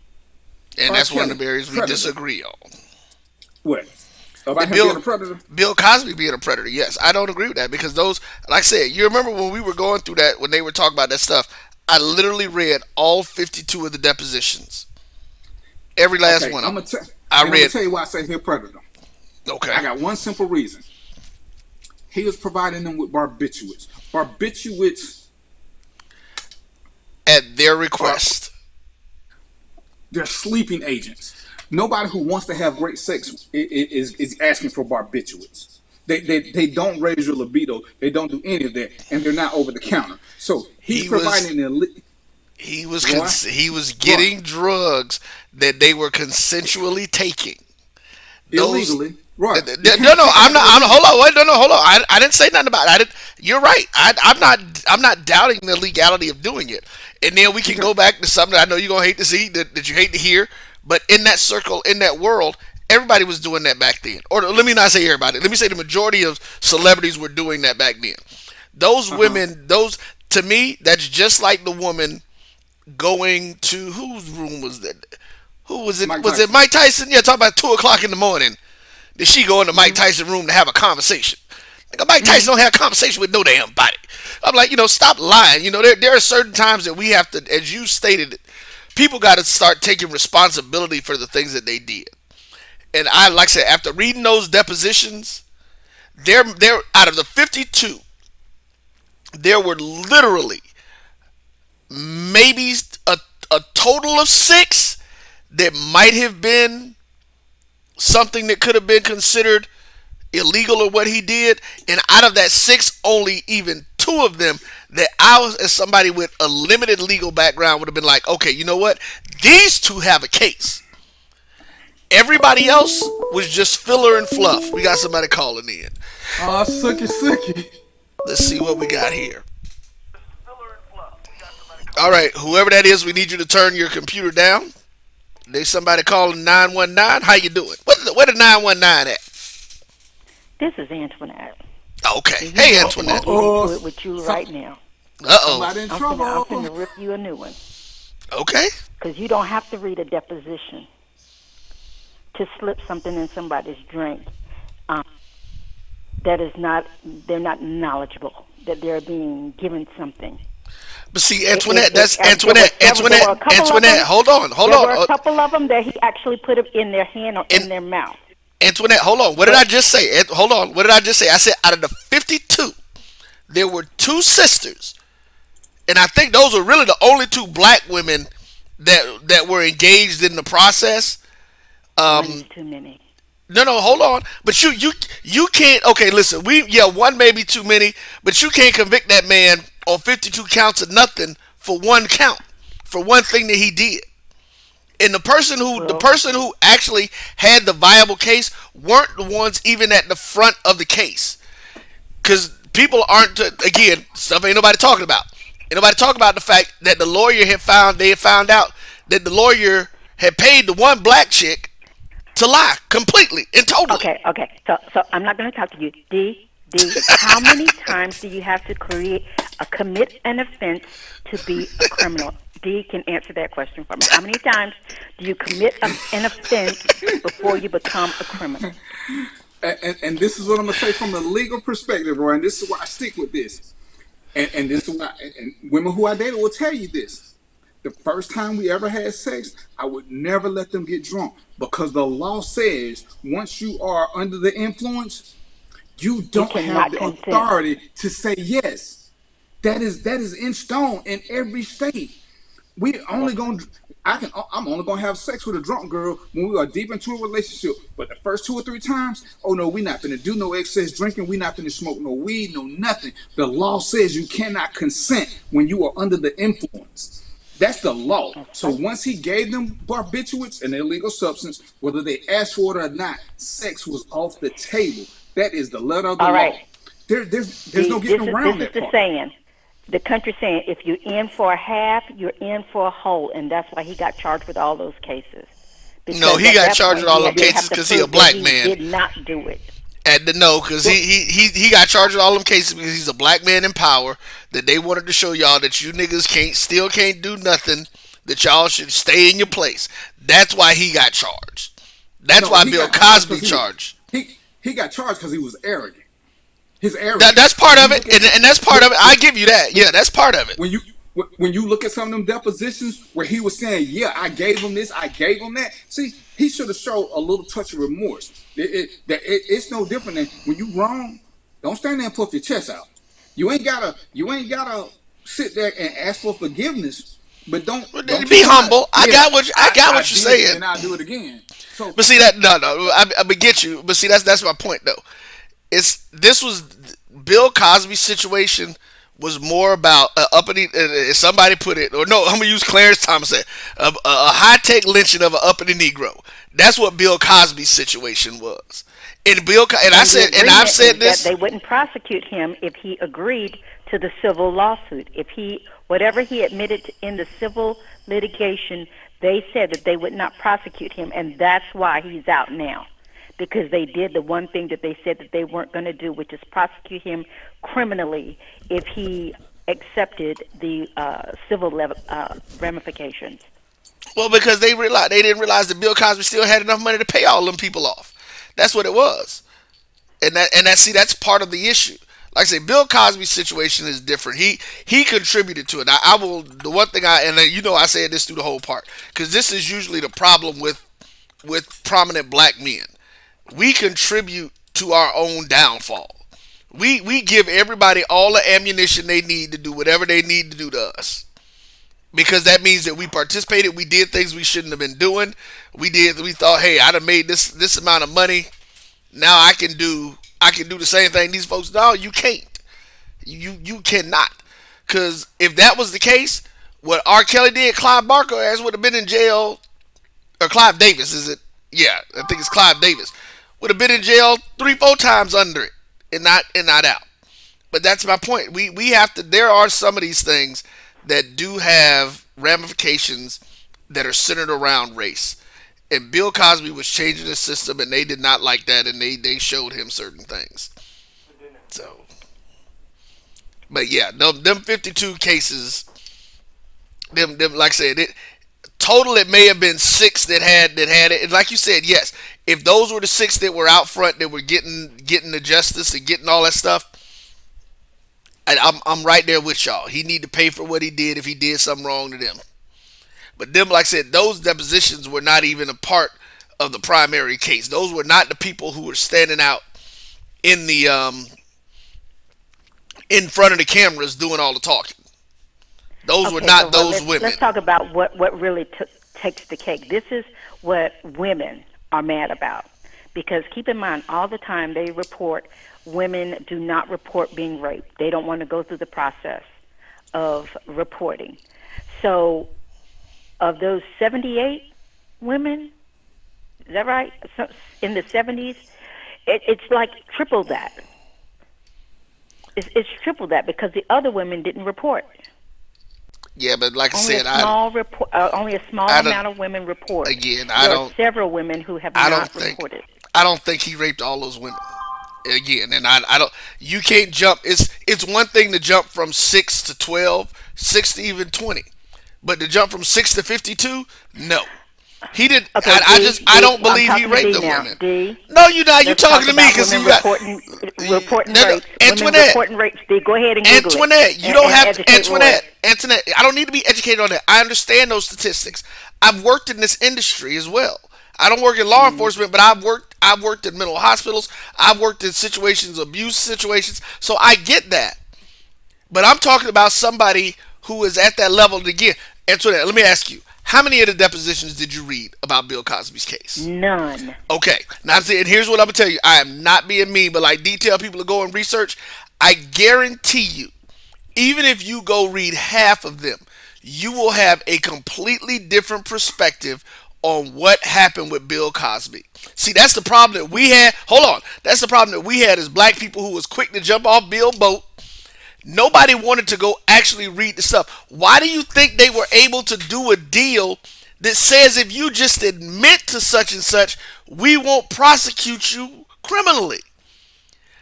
And that's one of the areas we disagree on. What? About him being a predator? Bill Cosby being a predator, yes. I don't agree with that, because those, like I said, you remember when we were going through that, when they were talking about that stuff, I literally read all 52 of the depositions. Every last one of them. I'm going to tell you why I say he's a predator. Okay. I got one simple reason. He was providing them with barbiturates. Barbiturates, at their request. They're sleeping agents. Nobody who wants to have great sex is asking for barbiturates. They don't raise your libido. They don't do any of that, and they're not over the counter. So he's providing he was getting drugs that they were consensually taking. Illegally. Right. No, I'm not. Hold on. I didn't say nothing about it. You're right. I'm not doubting the legality of doing it. And then we can go back to something that I know you're gonna hate to see, that you hate to hear. But in that circle, in that world, everybody was doing that back then. Or let me not say everybody. Let me say the majority of celebrities were doing that back then. Those women, to me, that's just like the woman going to, whose room was that? Who was it? Was it Mike Tyson? Yeah, talking about 2:00 in the morning. Did she go into Mike Tyson's room to have a conversation? Like, Mike Tyson don't have a conversation with no damn body. I'm like, stop lying. There are certain times that we have to, as you stated, people got to start taking responsibility for the things that they did. And like I said, after reading those depositions, they're out of the 52, there were literally maybe a total of 6 that might have been something that could have been considered illegal or what he did. And out of that 6, only even 2 of them that I was, as somebody with a limited legal background, would have been like, okay, you know what? These 2 have a case. Everybody else was just filler and fluff. We got somebody calling in. Oh, sucky. Let's see what we got here. All right, whoever that is, we need you to turn your computer down. There's somebody calling 919. How you doing? Where the 919 at? This is Antoinette. Okay. Hey, Antoinette. I'm with you right now. Uh-oh. Somebody in trouble. I'm finna rip you a new one. Okay. Because you don't have to read a deposition to slip something in somebody's drink. Um, that is not, they're not knowledgeable that they're being given something. But see, Antoinette, that's There were a couple of Antoinette. them. Hold on. There were a couple of them that he actually put it in their hand or in their mouth. Antoinette, hold on. What did I just say? Hold on. What did I just say? I said out of the 52, there were 2 sisters, and I think those are really the only 2 black women that were engaged in the process. One's too many. No, hold on. But you can't. Okay, listen. One may be too many, but you can't convict that man on 52 counts of nothing for 1 count, for one thing that he did. And the person who actually had the viable case weren't the ones even at the front of the case, because people aren't, again, stuff ain't nobody talking about. Ain't nobody talking about the fact that the lawyer had found out that the lawyer had paid the one black chick to lie completely and totally. Okay. So I'm not going to talk to you. D, how many times do you have to commit an offense to be a criminal? D can answer that question for me. How many times do you commit an offense before you become a criminal? And this is what I'm going to say from a legal perspective, Roy, and this is why I stick with this. And this is why, and women who I dated will tell you this. The first time we ever had sex, I would never let them get drunk, because the law says once you are under the influence, you don't have the authority to say yes. That is in stone in every state. I'm only gonna have sex with a drunk girl when we are deep into a relationship. But the first 2 or 3 times, oh no, we're not gonna do no excess drinking. We're not gonna smoke no weed, no nothing. The law says you cannot consent when you are under the influence. That's the law. So once he gave them barbiturates, an illegal substance, whether they asked for it or not, sex was off the table. That is the letter of the law. There's no getting around that part. This is the saying. The country saying, if you're in for a half, you're in for a whole, and that's why he got charged with all those cases. No, he got charged with all those cases because he's a black man. He did not do it. Because he got charged with all them cases because he's a black man in power. That they wanted to show y'all that you niggas can't do nothing. That y'all should stay in your place. That's why he got charged. That's why Bill Cosby charged. He got charged because he was arrogant. His arrogance. That's part of it, and that's part of it. I give you that. Yeah, that's part of it. When you look at some of them depositions where he was saying, "Yeah, I gave him this, I gave him that." See, he should have showed a little touch of remorse. It's no different than when you wrong. Don't stand there and puff your chest out. You ain't gotta sit there and ask for forgiveness, but don't be humble. I got what you're saying, and I'll do it again. So, but see that I get you. But see that's my point though. This was Bill Cosby's situation was more about uppity. Somebody put it, or no, I'm gonna use Clarence Thomas said a high tech lynching of an uppity Negro. That's what Bill Cosby's situation was. And I've said this. That they wouldn't prosecute him if he agreed to the civil lawsuit. If whatever he admitted to in the civil litigation, they said that they would not prosecute him, and that's why he's out now. Because they did the one thing that they said that they weren't going to do, which is prosecute him criminally if he accepted the civil ramifications. Well, because they didn't realize that Bill Cosby still had enough money to pay all them people off. That's what it was, and that's part of the issue. Like I say, Bill Cosby's situation is different. He contributed to it. I will. The one thing I said this through the whole part, because this is usually the problem with prominent black men. We contribute to our own downfall. We give everybody all the ammunition they need to do whatever they need to do to us. Because that means that we participated, we did things we shouldn't have been doing. We thought, hey, I'd have made this amount of money. Now I can do the same thing. These folks, no, you can't. You cannot. Because if that was the case, what R. Kelly did, Clive Barker would have been in jail, or Clive Davis, is it? Yeah, I think it's Clive Davis. Would have been in jail 3-4 times under it and not out. But that's my point. We have to. There are some of these things that do have ramifications that are centered around race. And Bill Cosby was changing the system, and they did not like that, and they showed him certain things. So, but yeah, them 52 cases Them like I said, total it may have been 6 that had it. And like you said, yes, if those were the 6 that were out front that were getting the justice and getting all that stuff, I'm right there with y'all. He need to pay for what he did if he did something wrong to them. But them, like I said, those depositions were not even a part of the primary case. Those were not the people who were standing out in the in front of the cameras doing all the talking. Those were not those women. Let's talk about what really takes the cake. This is what women are mad about. Because keep in mind, all the time they report, women do not report being raped. They don't want to go through the process of reporting. So of those 78 women, is that right? So in the 70s, it's like triple that. It's triple that because the other women didn't report. Yeah, but like only I said, only a small amount of women report. Again, there are several women who have not reported. I don't think he raped all those women. Again, and I don't. You can't jump. It's one thing to jump from 6 to 12, 6 to even 20, but to jump from 6 to 52, no. He did. Okay, I don't believe he raped the women. No, you're not. You're talking to me because you got reporting rapes. Antoinette, reporting rapes. Go ahead and Google Antoinette, it. You don't have Antoinette. I don't need to be educated on that. I understand those statistics. I've worked in this industry as well. I don't work in law enforcement, but I've worked in mental hospitals. I've worked in abuse situations. So I get that. But I'm talking about somebody who is at that level again. Antoinette, let me ask you. How many of the depositions did you read about Bill Cosby's case? None. Okay. Now, and here's what I'm going to tell you. I am not being mean, but like detail people to go and research, I guarantee you, even if you go read half of them, you will have a completely different perspective on what happened with Bill Cosby. See, that's the problem that we had. Hold on. That's the problem that we had as black people who was quick to jump off Bill's boat. Nobody wanted to go actually read the stuff. Why do you think they were able to do a deal that says if you just admit to such and such, we won't prosecute you criminally?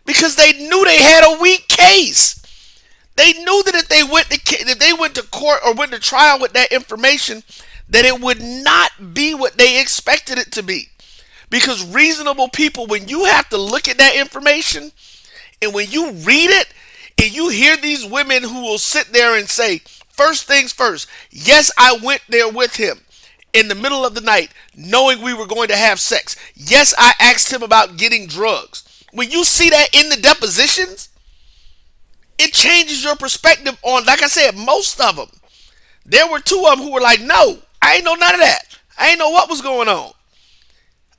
Because they knew they had a weak case. They knew that if they went to court or went to trial with that information, that it would not be what they expected it to be. Because reasonable people, when you have to look at that information and when you read it, and you hear these women who will sit there and say, first things first, yes, I went there with him in the middle of the night knowing we were going to have sex. Yes, I asked him about getting drugs. When you see that in the depositions, it changes your perspective on, like I said, most of them. There were 2 of them who were like, no, I ain't know none of that. I ain't know what was going on.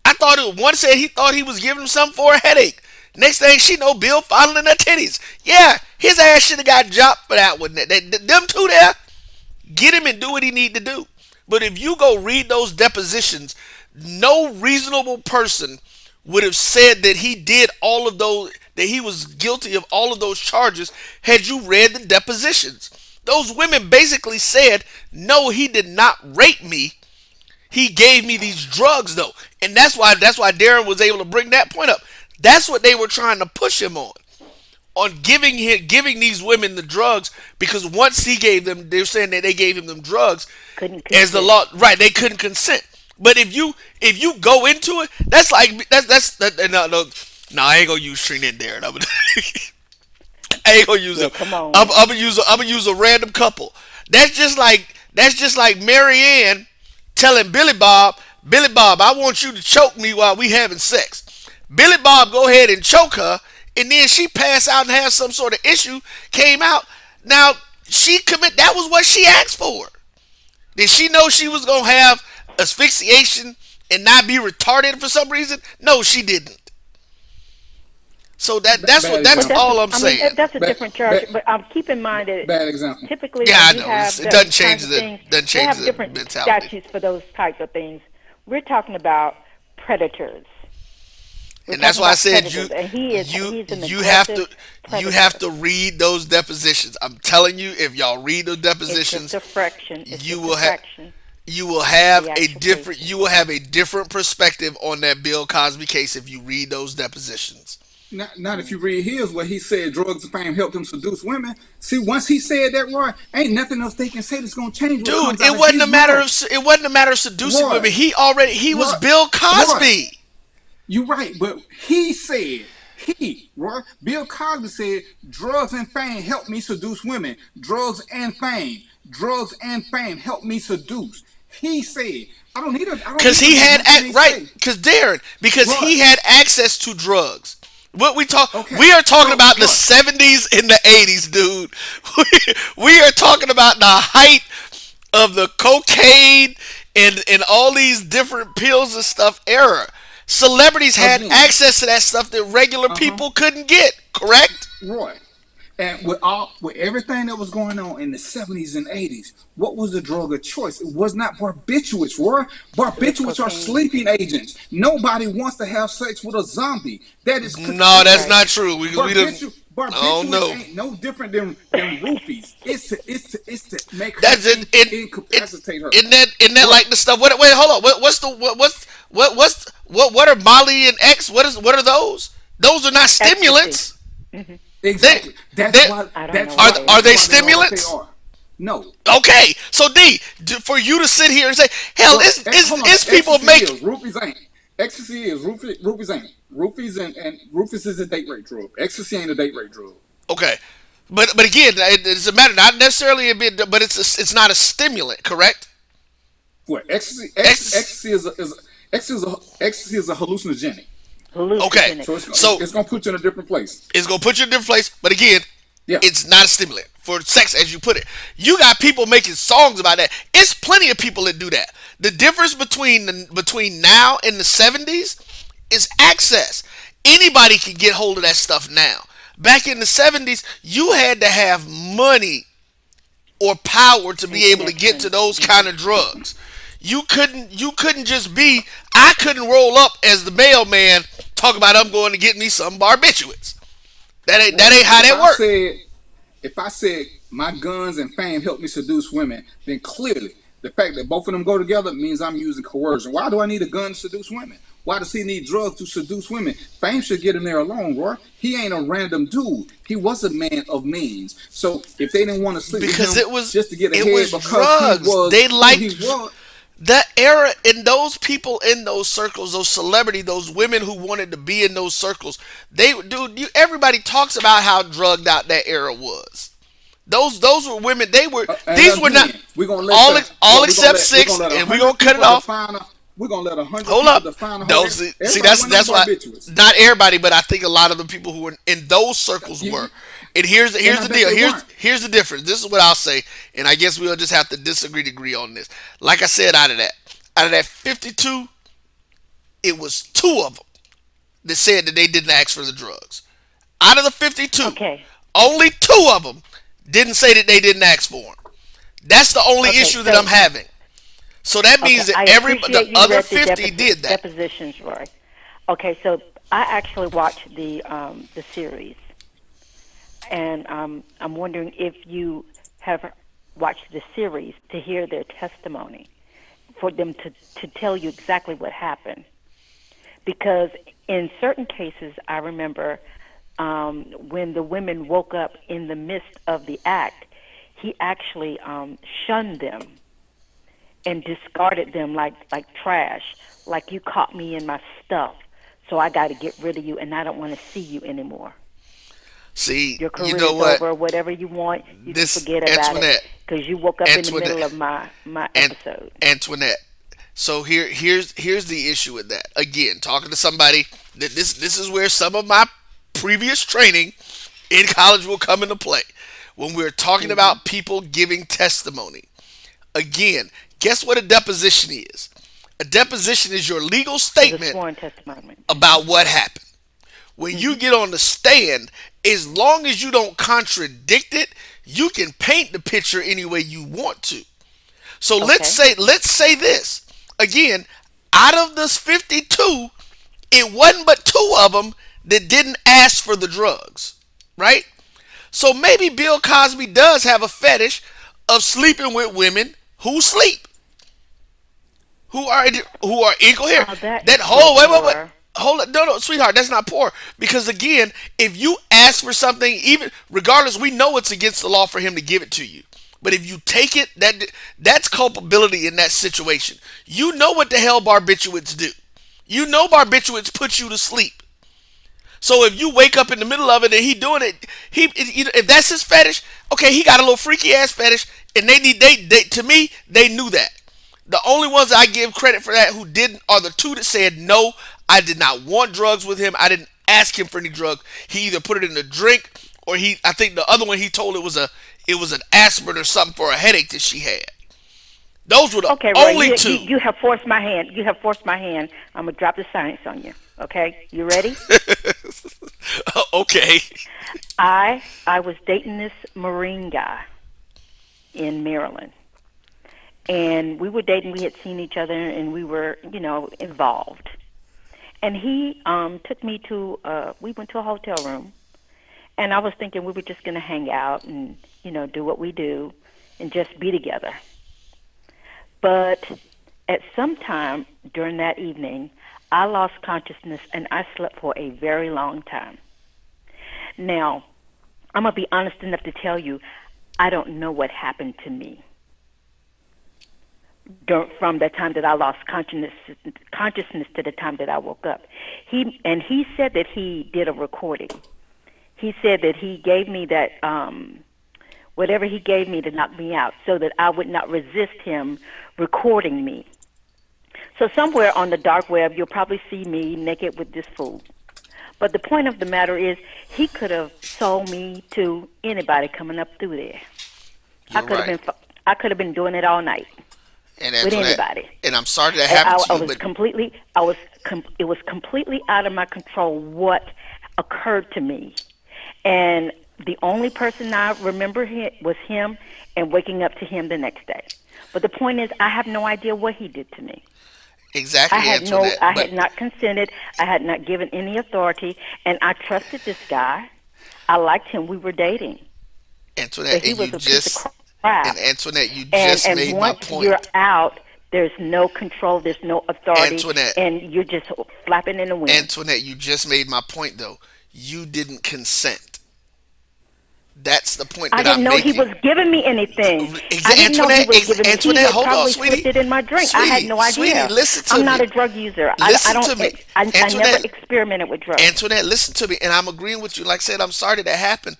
I thought one said he thought he was giving him something for a headache. Next thing she know, Bill fondling her titties. Yeah, his ass should have got dropped for that one. Them 2 there, get him and do what he need to do. But if you go read those depositions, no reasonable person would have said that he did all of those, that he was guilty of all of those charges had you read the depositions. Those women basically said, no, he did not rape me. He gave me these drugs though. And that's why Darren was able to bring that point up. That's what they were trying to push him on giving these women the drugs, because once he gave them, they're saying that they gave him them drugs as the law, right? They couldn't consent. But if you go into it, that's like no, I ain't gonna use Trina and Darren. I ain't gonna use them. Come on. I'm gonna use a random couple. That's just like Marianne telling Billy Bob, I want you to choke me while we having sex. Billy Bob go ahead and choke her, and then she pass out and have some sort of issue, came out. Now, that was what she asked for. Did she know she was going to have asphyxiation and not be retarded for some reason? No, she didn't. So that's all I'm saying. That's a different charge, but keep in mind that bad example. Typically, yeah, I know. It doesn't change the they have different mentality. statutes for those types of things. We're talking about predators. And that's why I said you have to read those depositions. I'm telling you, if y'all read those depositions, you will have a different perspective on that Bill Cosby case if you read those depositions. not if you read his where he said drugs and fame helped him seduce women. See, once he said that, Roy, ain't nothing else they can say that's gonna change what Dude, comes out of his mouth. it wasn't a matter of seducing Roy, women. He was Roy, Bill Roy, Cosby. you right, but he said Roy, Bill Cosby said drugs and fame help me seduce women. Drugs and fame help me seduce. He said, I don't need a. I don't Because need he had to right. say. Because Darren, because Roy, he had access to drugs. What we talk, okay, we are talking so about the Roy, 70s and the 80s, dude. We are talking about the height of the cocaine and all these different pills and stuff era. Celebrities had again, access to that stuff that regular people couldn't get. Correct? Roy. And with everything that was going on in the 70s and 80s, what was the drug of choice? It was not barbiturates, Roy. Barbiturates are sleeping agents. Nobody wants to have sex with a zombie. That is No, that's not true. We didn't. Oh Barbiturates no. ain't no different than roofies. It's to make her That's incapacitate her. Isn't that Roy, like the stuff? Wait, hold on. What are Molly and X? What are those? Those are not stimulants. Mm-hmm. Exactly. That's why. Are they stimulants? They are. No. Okay, so for you to sit here and say, hell, it's people making. Roofies ain't. Ecstasy is. Roofies ain't. Roofies is a date rape drug. Ecstasy ain't a date rape drug. Okay, but again, it's a matter not necessarily a bit, but it's not a stimulant, correct? What ecstasy is a hallucinogenic. Okay, So it's gonna put you in a different place. It's gonna put you in a different place, but again, it's not a stimulant for sex, as you put it. You got people making songs about that. It's plenty of people that do that. The difference between now and the 70s is access. Anybody can get hold of that stuff now. Back in the 70s, you had to have money or power to be able to get to those kind of drugs. You couldn't just be. I couldn't roll up as the mailman talk about I'm going to get me some barbiturates. That ain't how that works. If I said my guns and fame help me seduce women, then clearly the fact that both of them go together means I'm using coercion. Why do I need a gun to seduce women? Why does he need drugs to seduce women? Fame should get him there alone, Roy. He ain't a random dude. He was a man of means. So if they didn't want to sleep with him just to get ahead because drugs. They liked he was. That era, and those people in those circles, those celebrities, those women who wanted to be in those circles, everybody talks about how drugged out that era was. Those were women. They were. These were not. We're gonna let all except six, and we're gonna cut it off. We're gonna let 100 Hold people up. define No, see that's why not everybody, but I think a lot of the people who were in those circles were. And here's the deal. Here's the difference. This is what I'll say, and I guess we'll just have to disagree to agree on this. Like I said, out of that 52, it was 2 of them that said that they didn't ask for the drugs. Out of the 52, only 2 of them didn't say that they didn't ask for them. That's the only issue that I'm having. So that means that the other 50 did that. Depositions, Roy. Okay, so I actually watched the series, and I'm wondering if you have watched the series to hear their testimony, for them to tell you exactly what happened. Because in certain cases, I remember when the women woke up in the midst of the act, he actually shunned them and discarded them like trash, like you caught me in my stuff, so I got to get rid of you, and I don't want to see you anymore. See, your career you know what? over, whatever you want, you can forget about it because you woke up in the middle of my episode. Antoinette. So here's the issue with that. Again, talking to somebody that this is where some of my previous training in college will come into play when we're talking about people giving testimony. Again, guess what a deposition is? A deposition is your legal statement about what happened. When you get on the stand, as long as you don't contradict it, you can paint the picture any way you want to. So let's say this. Again, out of this 52, it wasn't but 2 of them that didn't ask for the drugs, right? So maybe Bill Cosby does have a fetish of sleeping with women who sleep, who are incoherent. Hold on, no, sweetheart, that's not poor. Because again, if you ask for something, even regardless, we know it's against the law for him to give it to you. But if you take it, that's culpability in that situation. You know what the hell barbiturates do. You know barbiturates put you to sleep. So if you wake up in the middle of it and he doing it, if that's his fetish, okay, he got a little freaky ass fetish, and they to me they knew that. The only ones I give credit for that who didn't are the two that said no. I did not want drugs with him. I didn't ask him for any drugs. He either put it in a drink or I think the other one he told it was an aspirin or something for a headache that she had. Those were the only two. You have forced my hand. You have forced my hand. I'm gonna drop the science on you. Okay, you ready? Okay. I was dating this Marine guy in Maryland, and we were dating. We had seen each other, and we were, involved. And he took me to. We went to a hotel room, and I was thinking we were just gonna hang out and do what we do, and just be together. But at some time during that evening, I lost consciousness and I slept for a very long time. Now, I'm going to be honest enough to tell you, I don't know what happened to me from the time that I lost consciousness to the time that I woke up. He said that he did a recording. He said that he gave me that whatever he gave me to knock me out so that I would not resist him recording me. So somewhere on the dark web, you'll probably see me naked with this fool. But the point of the matter is, he could have sold me to anybody coming up through there. I could have been doing it all night with anybody. And I'm sorry that happened to you. It was completely out of my control what occurred to me, and the only person I remember was him, and waking up to him the next day. But the point is, I have no idea what he did to me. Exactly. I had not consented. I had not given any authority, and I trusted this guy. I liked him. We were dating. Antoinette, he was a piece of crap. And Antoinette, you just made my point. And once you're out, there's no control. There's no authority, Antoinette, and you're just flapping in the wind. Antoinette, you just made my point, though. You didn't consent. That's the point that I'm making. I didn't know he was giving me anything. I didn't know he was giving me. Antoinette, he hold on, probably sweetie. Slipped it in my drink. I had no idea. Sweetie, listen to me. I'm not a drug user. Listen to me. I never experimented with drugs. Antoinette, listen to me, and I'm agreeing with you. Like I said, I'm sorry that happened,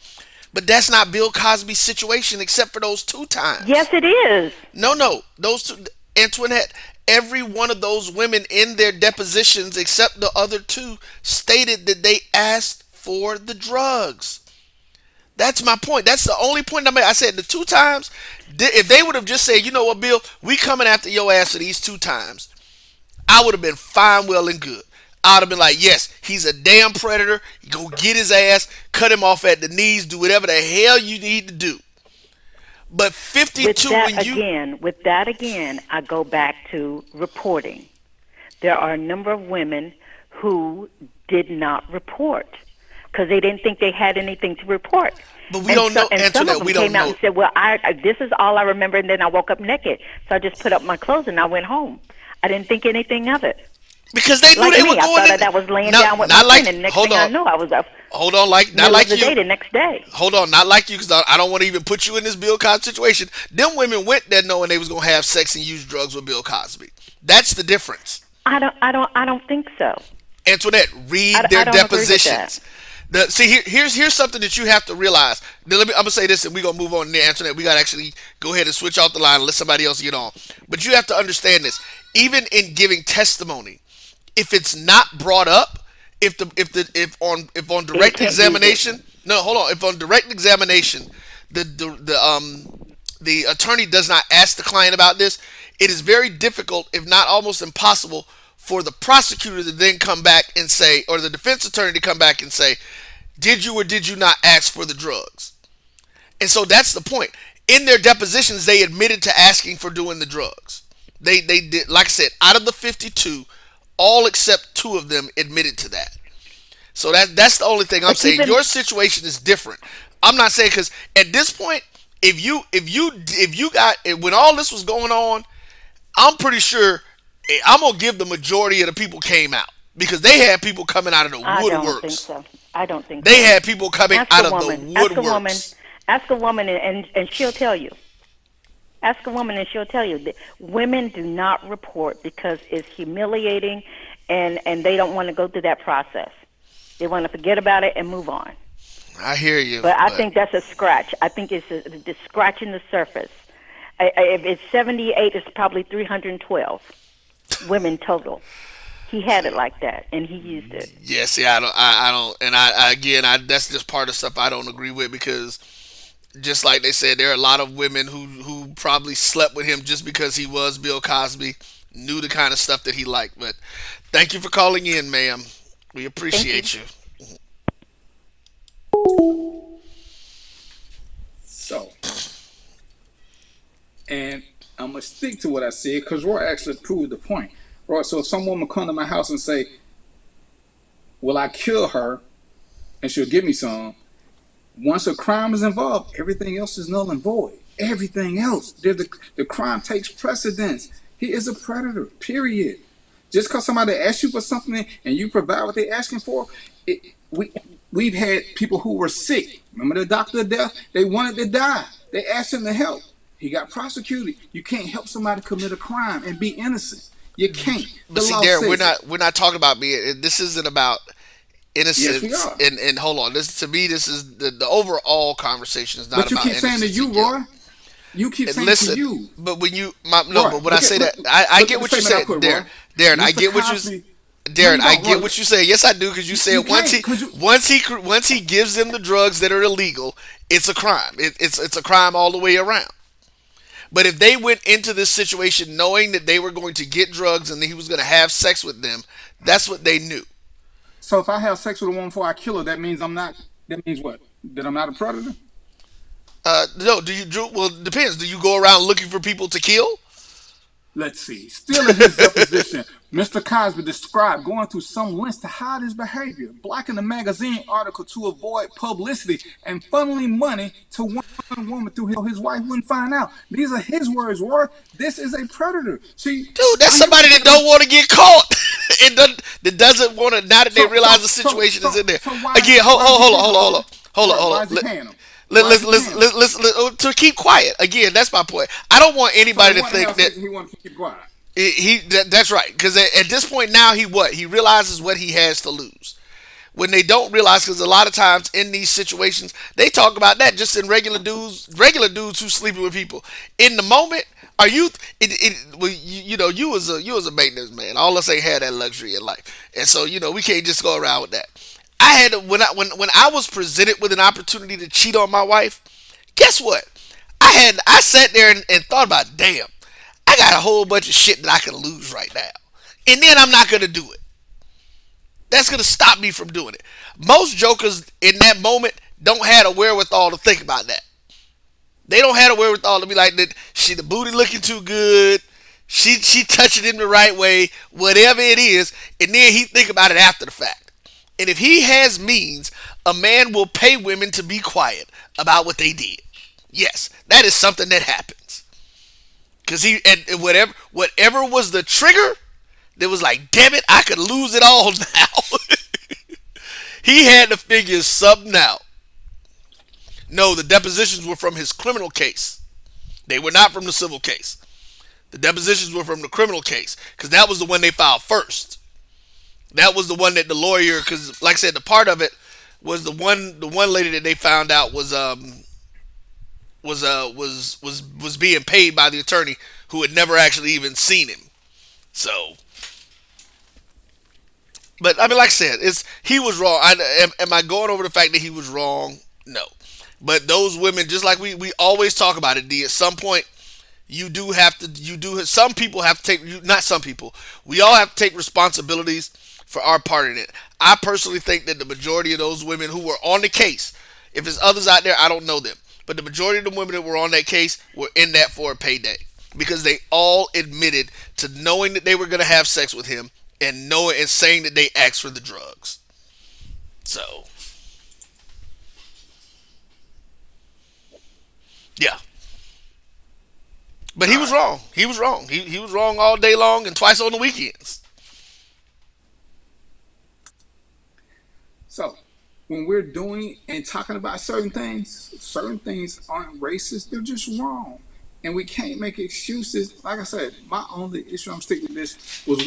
but that's not Bill Cosby's situation, except for those 2 times. Yes, it is. No, those 2, Antoinette. Every one of those women in their depositions, except the other 2, stated that they asked for the drugs. That's my point. That's the only point I made. I said the 2 times, if they would have just said, you know what, Bill, we coming after your ass for these 2 times, I would have been fine, well, and good. I would have been like, yes, he's a damn predator. Go get his ass, cut him off at the knees, do whatever the hell you need to do. But 52 with that again, I go back to reporting. There are a number of women who did not report because they didn't think they had anything to report. But we don't know, and some of them came out and said, well, this is all I remember, and then I woke up naked. So I just put up my clothes and I went home. I didn't think anything of it. Because they knew they were going I thought that was laying down with my friend, and the next thing I know, I was up. Hold on, not like you. The next day. Hold on, not like you, because I don't want to even put you in this Bill Cosby situation. Them women went there knowing they was going to have sex and use drugs with Bill Cosby. That's the difference. I don't think so. Antoinette, read their depositions. Here's something that you have to realize. Now, I'm gonna say this, and we're gonna move on there, Antoinette. We gotta actually go ahead and switch off the line and let somebody else get on. But you have to understand this. Even in giving testimony, if it's not brought up, if on direct examination, if on direct examination, the attorney does not ask the client about this, it is very difficult, if not almost impossible, for the prosecutor to then come back and say, or the defense attorney to come back and say, did you or did you not ask for the drugs? And so that's the point. In their depositions, they admitted to asking for doing the drugs. They did, like I said, out of the 52, all except 2 of them admitted to that. So that's the only thing I'm saying. Your situation is different. I'm not saying, because at this point, if you got, when all this was going on, I'm pretty sure I'm gonna give the majority of the people came out. because they had people coming out of the I don't think woodworks. so. I don't think They so. had people coming Ask out a of the woman. Ask a woman. woodworks. Ask a woman, and she'll tell you. Ask a woman, and she'll tell you that women do not report because it's humiliating, and they don't want to go through that process. They want to forget about it and move on. I hear you. But I think that's a scratch. I think it's just scratching the surface. If it's 78, it's probably 312 women total. He had it like that, and he used it. Yeah, see, I don't, and I that's just part of stuff I don't agree with, because just like they said, there are a lot of women who probably slept with him just because he was Bill Cosby, knew the kind of stuff that he liked. But thank you for calling in, ma'am. We appreciate you. So, and I'm gonna stick to what I said because Roy actually proved the point. Roy, so if some woman come to my house and say, "Will I kill her?" and she'll give me some. Once a crime is involved, everything else is null and void. Everything else, the crime takes precedence. He is a predator. Period. Just because somebody asks you for something and you provide what they're asking for, we've had people who were sick. Remember the doctor of death? They wanted to die. They asked him to help. He got prosecuted. You can't help somebody commit a crime and be innocent. You can't. But see, Darren, we're not talking about being. This isn't about innocence. Yes, we are. And hold on. This, to me, this is the overall conversation is not but about innocence. But you keep saying to you, Roy. You keep saying listen, to you. But when you, but when I say that, I get what you said, Darren. I get what you. Darren, I get what you say. Yes, I do, because you said once he gives them the drugs that are illegal, it's a crime. It's a crime all the way around. But if they went into this situation knowing that they were going to get drugs and that he was going to have sex with them, that's what they knew. So if I have sex with a woman before I kill her, that means I'm not. That means what? That I'm not a predator? No. Well, it depends. Do you go around looking for people to kill? Let's see. Still in his deposition, Mr. Cosby described going through some lengths to hide his behavior, blocking the magazine article to avoid publicity, and funneling money to one woman through his wife wouldn't find out. These are his words, Roy. This is a predator. See, dude, that's somebody that don't want to get caught. That doesn't want to. Now that they realize the situation is in there. Again, hold on. Let's to keep quiet. Again, that's my point. I don't want anybody to think that he wants to keep quiet. That's right. Because at this point now, he realizes what he has to lose. When they don't realize, because a lot of times in these situations, they talk about that just in regular dudes who's sleeping with people. In the moment, are you? You was a maintenance man. All of us ain't had that luxury in life, and so we can't just go around with that. I had when I was presented with an opportunity to cheat on my wife, guess what? I sat there and thought about, damn, I got a whole bunch of shit that I can lose right now, and then I'm not gonna do it. That's gonna stop me from doing it. Most jokers in that moment don't have the wherewithal to think about that. They don't have the wherewithal to be like that. The booty looking too good. She touching him the right way, whatever it is, and then he think about it after the fact. And if he has means, a man will pay women to be quiet about what they did. Yes, that is something that happens. Because whatever was the trigger, that was like, damn it, I could lose it all now. He had to figure something out. No, the depositions were from his criminal case. They were not from the civil case. The depositions were from the criminal case, because that was the one they filed first. That was the one that the lawyer, because like I said, the part of it was the one lady that they found out was being paid by the attorney who had never actually even seen him. So, but I mean, like I said, he was wrong. Am I going over the fact that he was wrong? No. But those women, just like we always talk about it, D, at some point, some people have to take, not some people, we all have to take responsibilities for our part in it. I personally think that the majority of those women who were on the case, if there's others out there, I don't know them, but the majority of the women that were on that case were in that for a payday, because they all admitted to knowing that they were going to have sex with him and saying that they asked for the drugs. So, yeah. But he was wrong. He was wrong. He was wrong all day long and twice on the weekends. So when we're doing and talking about certain things aren't racist. They're just wrong. And we can't make excuses. Like I said, my only issue I'm sticking with this was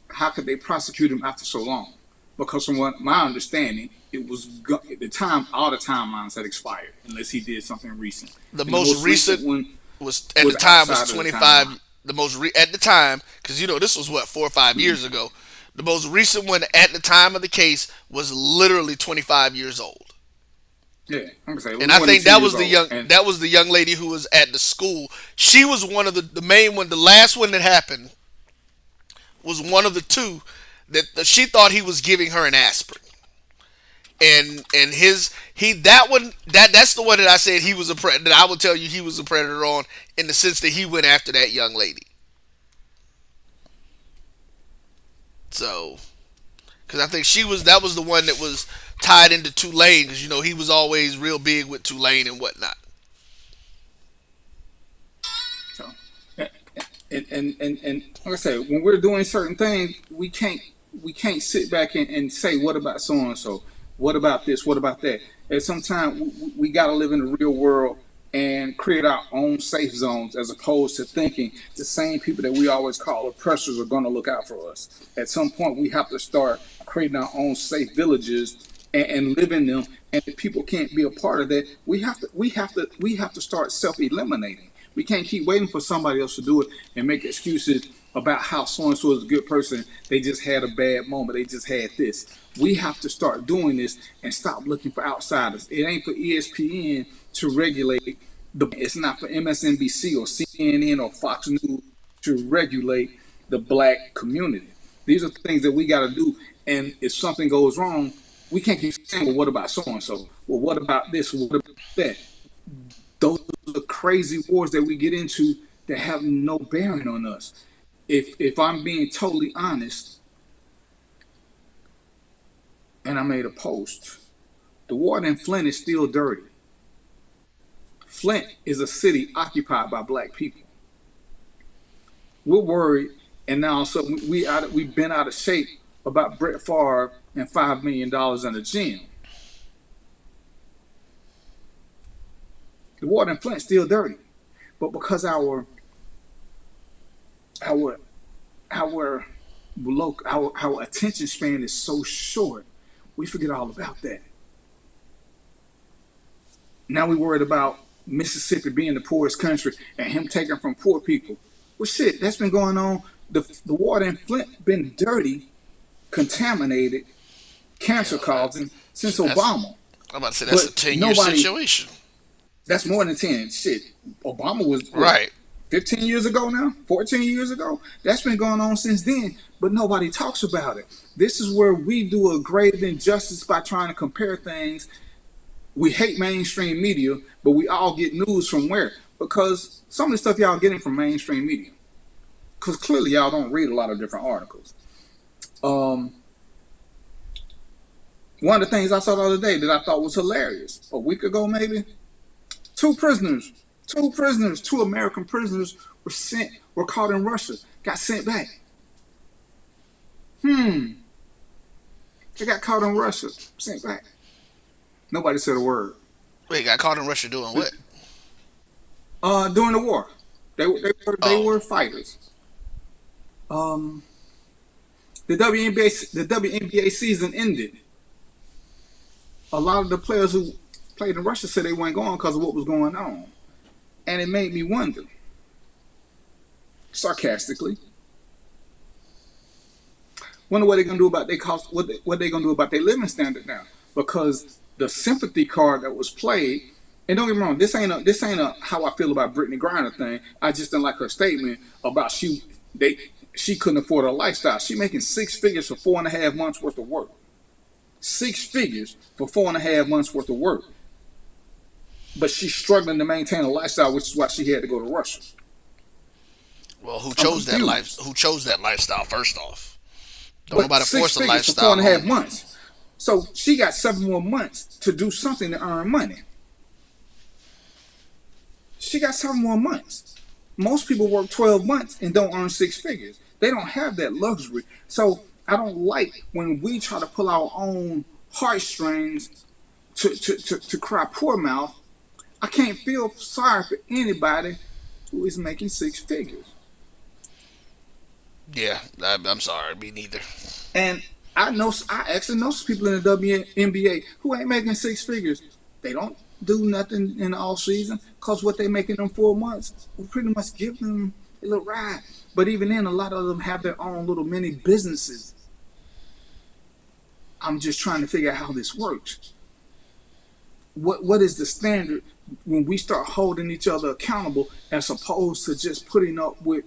how could they prosecute him after so long? Because from what my understanding, it was at the time, all the timelines had expired unless he did something recent. The And most recent one was at was the time was outside of the 25. timeline. The most at the time, because this was what 4 or 5 years ago. The most recent one at the time of the case was literally 25 years old. Yeah, I'm gonna say, And I more than think 2 that years was old. And the young lady who was at the school. She was one of the main one. The last one that happened was one of the two that she thought he was giving her an aspirin. And that's the one that I said he was that I would tell you he was a predator on, in the sense that he went after that young lady. So, because I think that was the one that was tied into Tulane, because he was always real big with Tulane and whatnot. so, and like I said, when we're doing certain things, we can't sit back and say, what about so and so? What about this? What about that? And sometimes we got to live in the real world and create our own safe zones, as opposed to thinking the same people that we always call oppressors are going to look out for us. At some point, we have to start creating our own safe villages and live in them. And if people can't be a part of that, we have to start self-eliminating. We can't keep waiting for somebody else to do it and make excuses about how so and so is a good person. They just had a bad moment. They just had this. We have to start doing this and stop looking for outsiders. It ain't for ESPN to regulate it's not for MSNBC or CNN or Fox News to regulate the black community. These are things that we got to do. And if something goes wrong, we can't keep saying, well, what about so and so? Well, what about this? What about that? Those are the crazy wars that we get into that have no bearing on us. If I'm being totally honest, and I made a post, the water in Flint is still dirty. Flint is a city occupied by black people. We're worried, and now so we've been out of shape about Brett Favre and $5 million in the gym. The water in Flint is still dirty, but because our attention span is so short, we forget all about that. Now we worried about Mississippi being the poorest country and him taking from poor people. Well, shit, that's been going on. The water in Flint been dirty, contaminated, cancer causing since Obama. I'm about to say that's a 10-year situation. That's more than 10. Shit, Obama was right 15 years ago now, 14 years ago. That's been going on since then, but nobody talks about it. This is where we do a grave injustice by trying to compare things. We hate mainstream media, but we all get news from where? Because some of the stuff y'all getting from mainstream media. Because clearly y'all don't read a lot of different articles. One of the things I saw the other day that I thought was hilarious, a week ago maybe, two American prisoners were caught in Russia, got sent back. They got caught in Russia, sent back. Nobody said a word. Wait, got caught in Russia doing what? During the war. They were fighters. The WNBA season ended. A lot of the players who played in Russia said they weren't going because of what was going on. And it made me wonder, sarcastically, wonder what they're gonna do about their cost, what they're gonna do about their living standard now. Because the sympathy card that was played, and don't get me wrong, this ain't a how I feel about Brittany Griner thing. I just didn't like her statement about she couldn't afford a lifestyle. She making 6 figures for 4.5 months worth of work. 6 figures for 4.5 months worth of work. But she's struggling to maintain a lifestyle, which is why she had to go to Russia. Well, who chose that life? Who chose that lifestyle? First off, don't but nobody force a lifestyle. For 4.5 months. So she got 7 more months to do something to earn money. She got 7 more months. Most people work 12 months and don't earn 6 figures. They don't have that luxury. So I don't like when we try to pull our own heartstrings to cry poor mouth. I can't feel sorry for anybody who is making six figures. Yeah, I'm sorry, me neither. And I actually know some people in the WNBA who ain't making six figures. They don't do nothing in the off season because what they make in them 4 months will pretty much give them a little ride. But even then, a lot of them have their own little mini businesses. I'm just trying to figure out how this works. What is the standard when we start holding each other accountable as opposed to just putting up with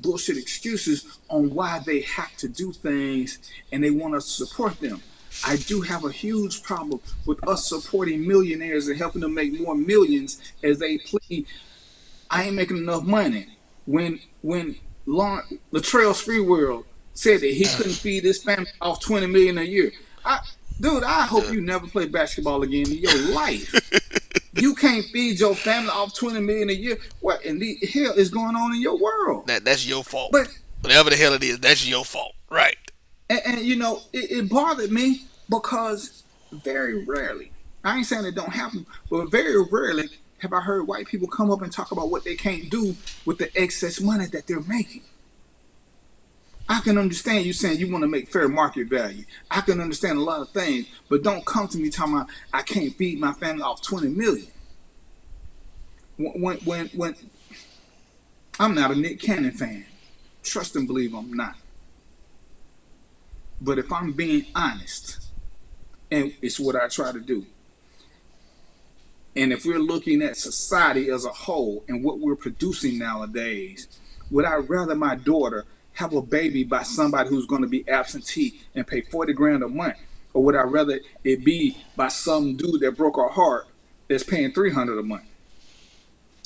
bullshit excuses on why they have to do things and they want us to support them? I do have a huge problem with us supporting millionaires and helping them make more millions as they plead, I ain't making enough money. When Latrell Sprewell said that he couldn't feed his family off $20 million a year. Dude, I hope you never play basketball again in your life. You can't feed your family off $20 million a year. What in the hell is going on in your world? That's your fault. But whatever the hell it is, that's your fault, right? And you know, it bothered me because very rarely, I ain't saying it don't happen, but very rarely have I heard white people come up and talk about what they can't do with the excess money that they're making. I can understand you saying you want to make fair market value. I can understand a lot of things, but don't come to me talking about I can't feed my family off $20 million. When I'm not a Nick Cannon fan, trust and believe I'm not. But if I'm being honest, and it's what I try to do, and if we're looking at society as a whole and what we're producing nowadays, would I rather my daughter have a baby by somebody who's going to be absentee and pay 40 grand a month, or would I rather it be by some dude that broke her heart that's paying 300 a month?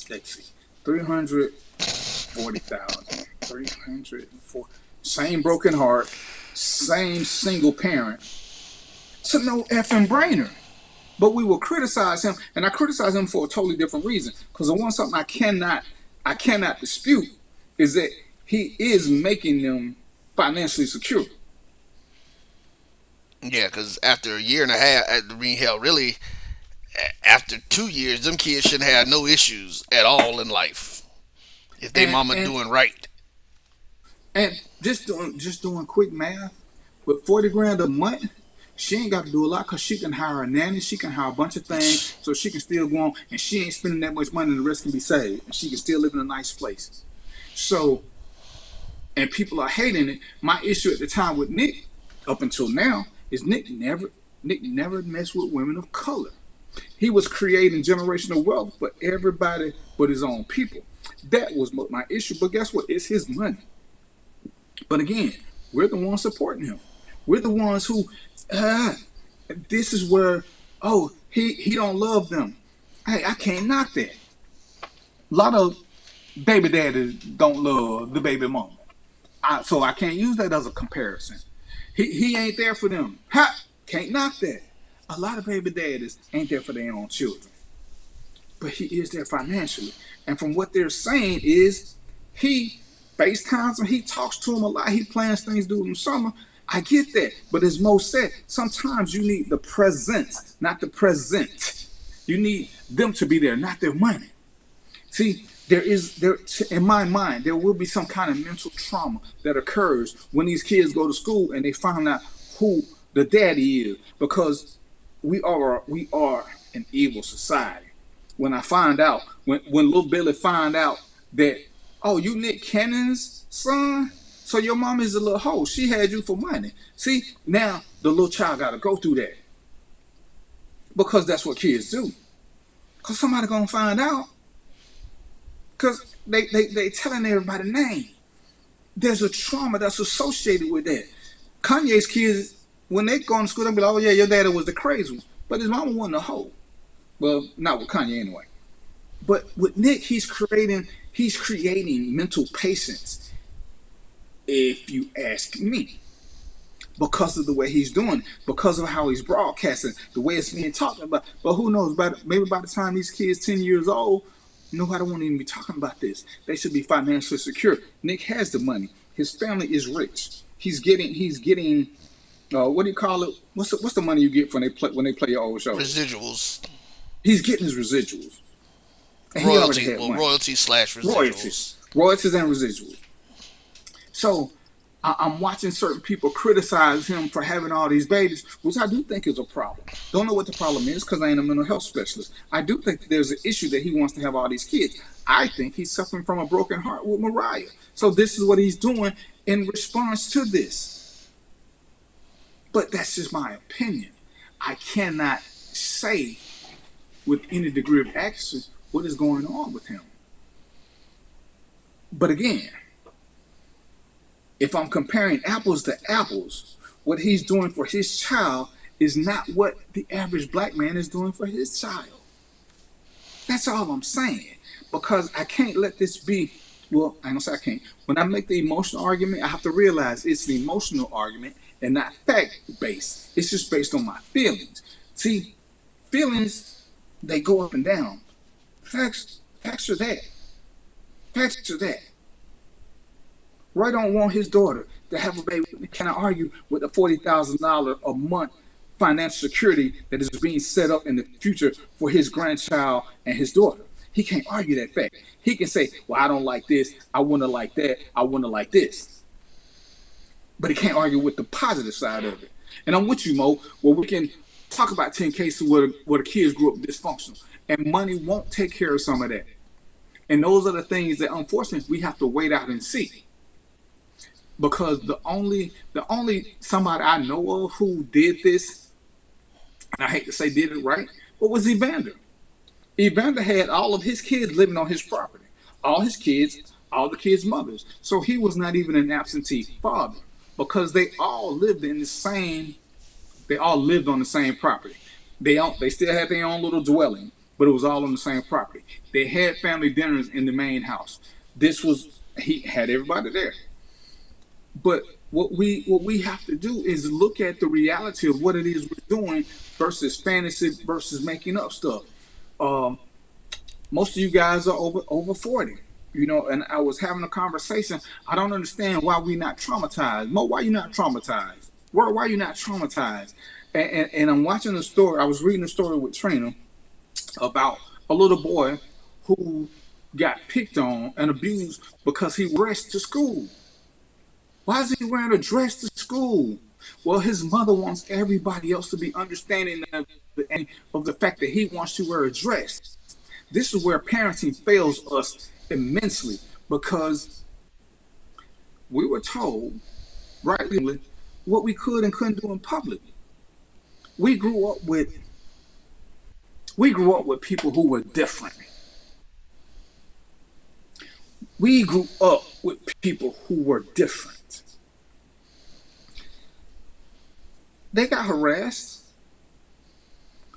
Let's see, 340,000, 304, same broken heart, same single parent. It's a no effing brainer. But we will criticize him, and I criticize him for a totally different reason. Because the one something I cannot dispute is that he is making them financially secure. Yeah, because after a year and a half, hell, really, after 2 years, them kids shouldn't have no issues at all in life if they mama doing right. And just doing quick math, with 40 grand a month, she ain't got to do a lot because she can hire a nanny, she can hire a bunch of things, so she can still go on, and she ain't spending that much money, and the rest can be saved, and she can still live in a nice place. So, and people are hating it. My issue at the time with Nick, up until now, is Nick never messed with women of color. He was creating generational wealth for everybody but his own people. That was my issue. But guess what? It's his money. But again, we're the ones supporting him. We're the ones who, this is where, he don't love them. Hey, I can't knock that. A lot of baby daddies don't love the baby mama. So I can't use that as a comparison. He ain't there for them. Can't knock that. A lot of baby daddies ain't there for their own children. But he is there financially. And from what they're saying is he FaceTimes them, he talks to them a lot, he plans things during the summer. I get that. But as Mo said, sometimes you need the present, not the present. You need them to be there, not their money. See, there in my mind, there will be some kind of mental trauma that occurs when these kids go to school and they find out who the daddy is, because we are an evil society. When I find out, when little Billy find out that, oh, you Nick Cannon's son, so your mom is a little hoe. She had you for money. See, now the little child got to go through that, because that's what kids do. Because somebody gonna find out. Because they telling everybody name. There's a trauma that's associated with that. Kanye's kids, when they go to school, they'll be like, oh yeah, your daddy was the crazy one. But his mama wasn't a hoe. Well, not with Kanye anyway. But with Nick, he's creating mental patience, if you ask me. Because of the way he's doing it, because of how he's broadcasting, the way it's being talked about. But who knows, maybe by the time these kids 10 years old, nobody won't even be talking about this. They should be financially secure. Nick has the money. His family is rich. He's getting what do you call it? What's the money you get when they play your old shows? Residuals. He's getting his residuals, and he already had money. Royalties slash Royalties, residuals. royalties and residuals. So I'm watching certain people criticize him for having all these babies, which I do think is a problem. Don't know what the problem is because I ain't a mental health specialist. I do think that there's an issue that he wants to have all these kids. I think he's suffering from a broken heart with Mariah. So this is what he's doing in response to this. But that's just my opinion. I cannot say with any degree of accuracy what is going on with him. But again, if I'm comparing apples to apples, what he's doing for his child is not what the average black man is doing for his child. That's all I'm saying. Because I can't let this be, well, I don't say I can't. When I make the emotional argument, I have to realize it's an emotional argument and not fact-based. It's just based on my feelings. See, feelings, they go up and down. Facts are that. Facts are that. Roy don't want his daughter to have a baby. Can I argue with the $40,000 a month financial security that is being set up in the future for his grandchild and his daughter? He can't argue that fact. He can say, well, I don't like this. I want to like that. I want to like this. But he can't argue with the positive side of it. And I'm with you, Mo, where we can talk about 10 cases where the kids grew up dysfunctional. And money won't take care of some of that. And those are the things that, unfortunately, we have to wait out and see. Because the only somebody I know of who did this, and I hate to say did it right, but was Evander. Evander had all of his kids living on his property. All his kids, all the kids' mothers. So he was not even an absentee father because they all lived on the same property. They still had their own little dwelling, but it was all on the same property. They had family dinners in the main house. He had everybody there. But what we have to do is look at the reality of what it is we're doing versus fantasy versus making up stuff. Most of you guys are over 40, and I was having a conversation. I don't understand why we not traumatized. Mo, why you not traumatized? Why you not traumatized? And I'm watching a story. I was reading a story with Trina about a little boy who got picked on and abused because he dressed to school. Why is he wearing a dress to school? Well, his mother wants everybody else to be understanding of the fact that he wants to wear a dress. This is where parenting fails us immensely because we were told, rightly, what we could and couldn't do in public. We grew up with people who were different. We grew up with people who were different. They got harassed.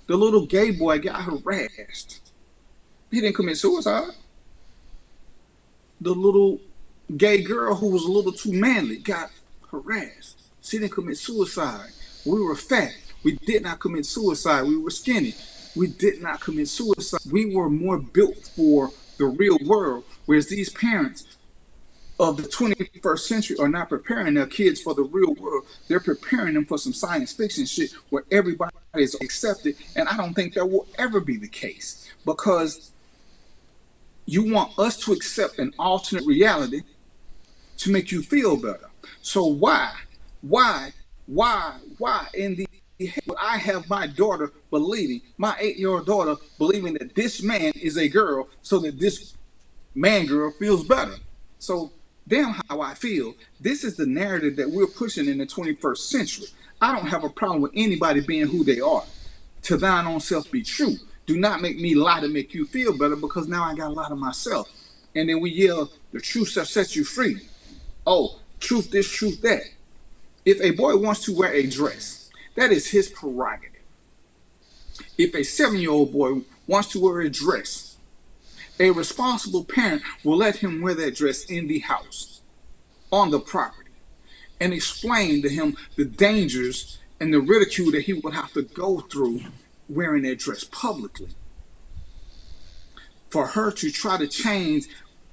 The little gay boy got harassed. He didn't commit suicide. The little gay girl who was a little too manly got harassed. She didn't commit suicide. We were fat. We did not commit suicide. We were skinny. We did not commit suicide. We were more built for the real world, whereas these parents of the 21st century are not preparing their kids for the real world. They're preparing them for some science fiction shit where everybody is accepted, and I don't think that will ever be the case because you want us to accept an alternate reality to make you feel better. So why in the would I have my daughter believing, my 8-year-old daughter believing that this man is a girl so that this man girl feels better? So damn how I feel. This is the narrative that we're pushing in the 21st century. I don't have a problem with anybody being who they are. To thine own self be true. Do not make me lie to make you feel better because now I got a lot of myself. And then we yell, the truth shall set you free. Oh, truth this, truth that. If a boy wants to wear a dress, that is his prerogative. If a 7-year-old boy wants to wear a dress, a responsible parent will let him wear that dress in the house, on the property, and explain to him the dangers and the ridicule that he will have to go through wearing that dress publicly. For her to try to change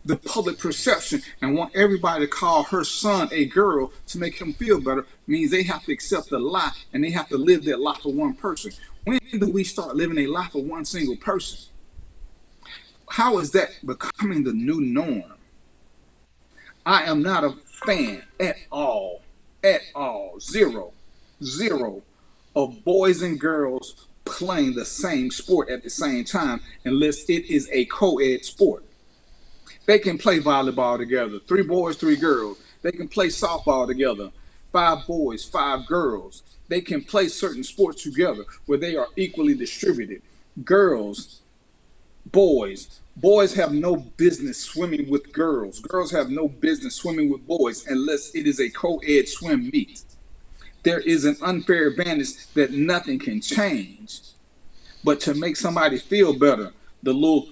the public perception and want everybody to call her son a girl to make him feel better means they have to accept the lie and they have to live that lie for one person. When do we start living a lie for one single person? How is that becoming the new norm? I am not a fan at all, zero, of boys and girls playing the same sport at the same time unless it is a co-ed sport. They can play volleyball together, 3 boys, 3 girls. They can play softball together, 5 boys, 5 girls. They can play certain sports together where they are equally distributed. Girls, boys have no business swimming with girls. Girls have no business swimming with boys unless it is a co-ed swim meet. There is an unfair advantage that nothing can change. But to make somebody feel better, the little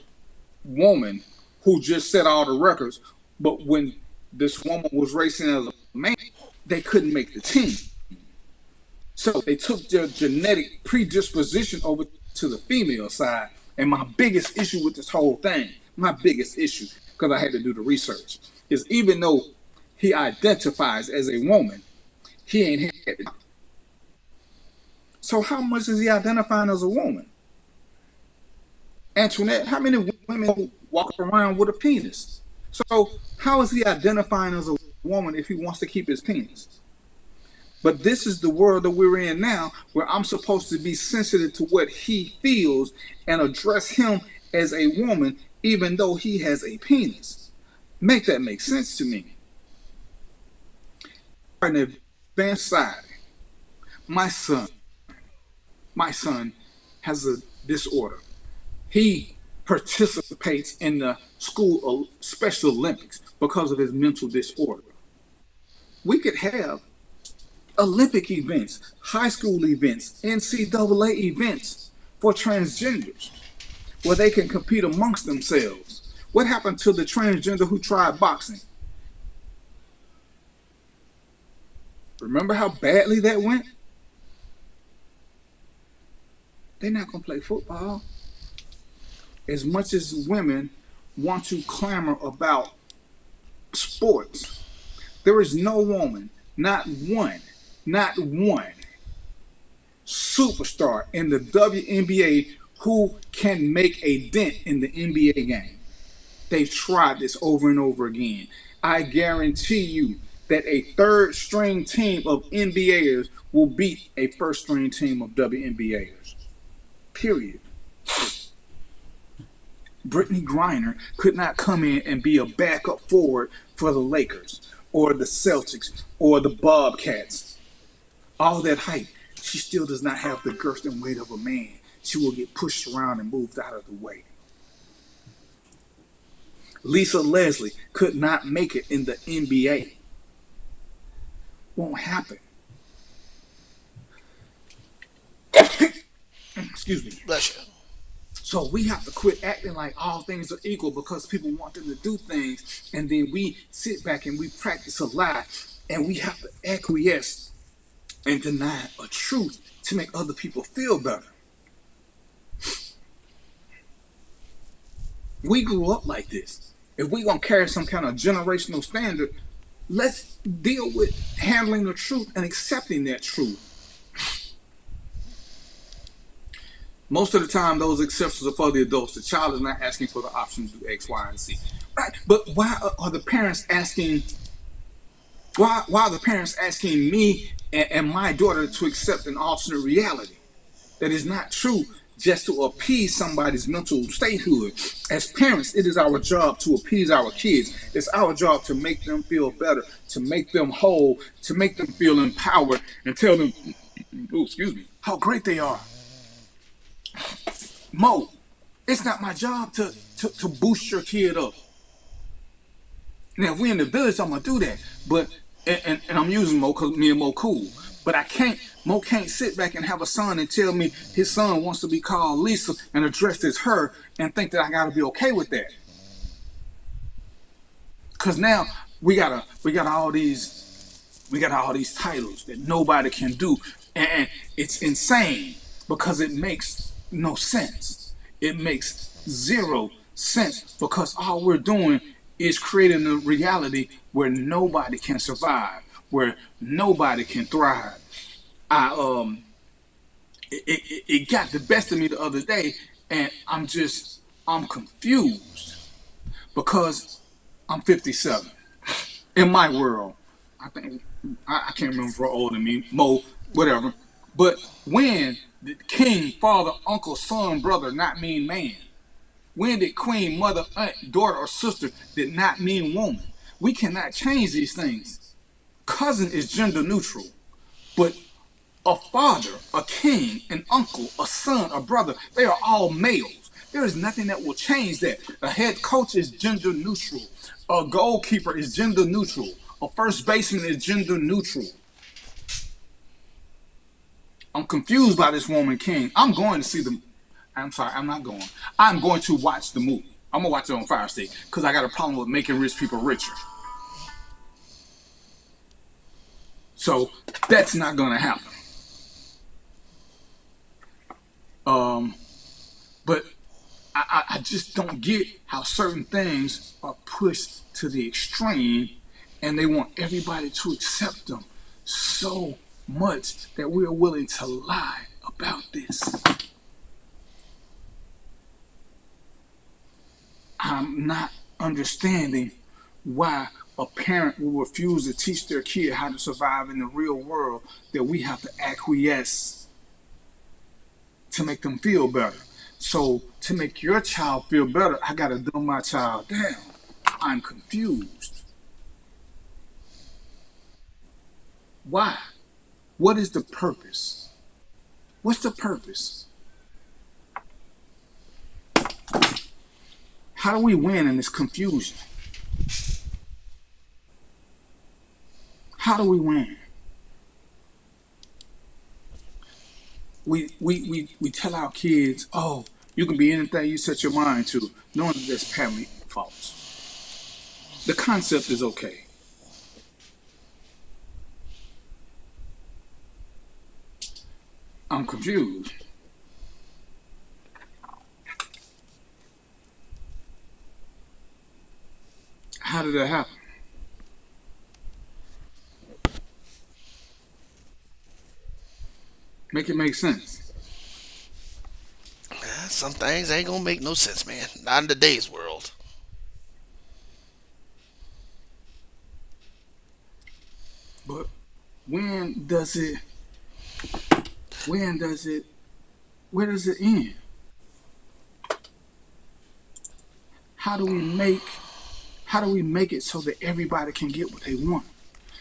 woman who just set all the records, but when this woman was racing as a man, they couldn't make the team. So they took their genetic predisposition over to the female side. And my biggest issue with this whole thing, my biggest issue, because I had to do the research, is even though he identifies as a woman, he ain't had it. So how much is he identifying as a woman? Antoinette, how many women walk around with a penis? So how is he identifying as a woman if he wants to keep his penis? But this is the world that we're in now, where I'm supposed to be sensitive to what he feels and address him as a woman, even though he has a penis. Make that make sense to me. On the advanced side, my son has a disorder. He participates in the school Special Olympics because of his mental disorder. We could have Olympic events, high school events, NCAA events for transgenders where they can compete amongst themselves. What happened to the transgender who tried boxing? Remember how badly that went? They're not going to play football. As much as women want to clamor about sports, there is no woman, not one superstar in the WNBA who can make a dent in the NBA game. They've tried this over and over again. I guarantee you that a third string team of NBAers will beat a first string team of WNBAers. Period. Brittany Griner could not come in and be a backup forward for the Lakers or the Celtics or the Bobcats. All that height, she still does not have the girth and weight of a man. She will get pushed around and moved out of the way. Lisa Leslie could not make it in the NBA. Won't happen. Excuse me. Bless you. So we have to quit acting like all things are equal because people want them to do things, and then we sit back and we practice a lie, and we have to acquiesce and deny a truth to make other people feel better. We grew up like this. If we're going to carry some kind of generational standard, let's deal with handling the truth and accepting that truth. Most of the time, those exceptions are for the adults. The child is not asking for the option to do X, Y, and Z. Right? But why are the parents asking? Why are the parents asking me and my daughter to accept an alternate reality that is not true, just to appease somebody's mental statehood? As parents, it is our job to appease our kids. It's our job to make them feel better, to make them whole, to make them feel empowered, and tell them, how great they are. Mo, it's not my job to boost your kid up. Now, if we in the village, I'm gonna do that. But and I'm using Mo because me and Mo cool. But Mo can't sit back and have a son and tell me his son wants to be called Lisa and addressed as her and think that I gotta be okay with that. Cause now we got all these titles that nobody can do, and it's insane because it makes no sense. It makes zero sense because all we're doing is creating a reality where nobody can survive, where nobody can thrive. I it got the best of me the other day, and I'm confused because I'm 57. In my world, I think I can't remember if you're older than me, Mo, whatever. But when did king, father, uncle, son, brother not mean man? When did queen, mother, aunt, daughter, or sister did not mean woman? We cannot change these things. Cousin is gender neutral, but a father, a king, an uncle, a son, a brother, they are all males. There is nothing that will change that. A head coach is gender neutral. A goalkeeper is gender neutral. A first baseman is gender neutral. I'm confused by this woman king. I'm going to see the. I'm sorry, I'm not going. I'm going to watch the movie. I'm going to watch it on Fire Stick because I got a problem with making rich people richer. So that's not going to happen. But I just don't get how certain things are pushed to the extreme and they want everybody to accept them so much that we are willing to lie about this. I'm not understanding why a parent will refuse to teach their kid how to survive in the real world, that we have to acquiesce to make them feel better. So to make your child feel better, I gotta dumb my child down. I'm confused. Why? What is the purpose? What's the purpose? How do we win in this confusion? How do we win? We tell our kids, oh, you can be anything you set your mind to, knowing that that's patently false. The concept is okay. I'm confused. How did that happen? Make it make sense. Some things ain't gonna make no sense, man. Not in today's world. But when does it, when does it, where does it end? How do we make it so that everybody can get what they want?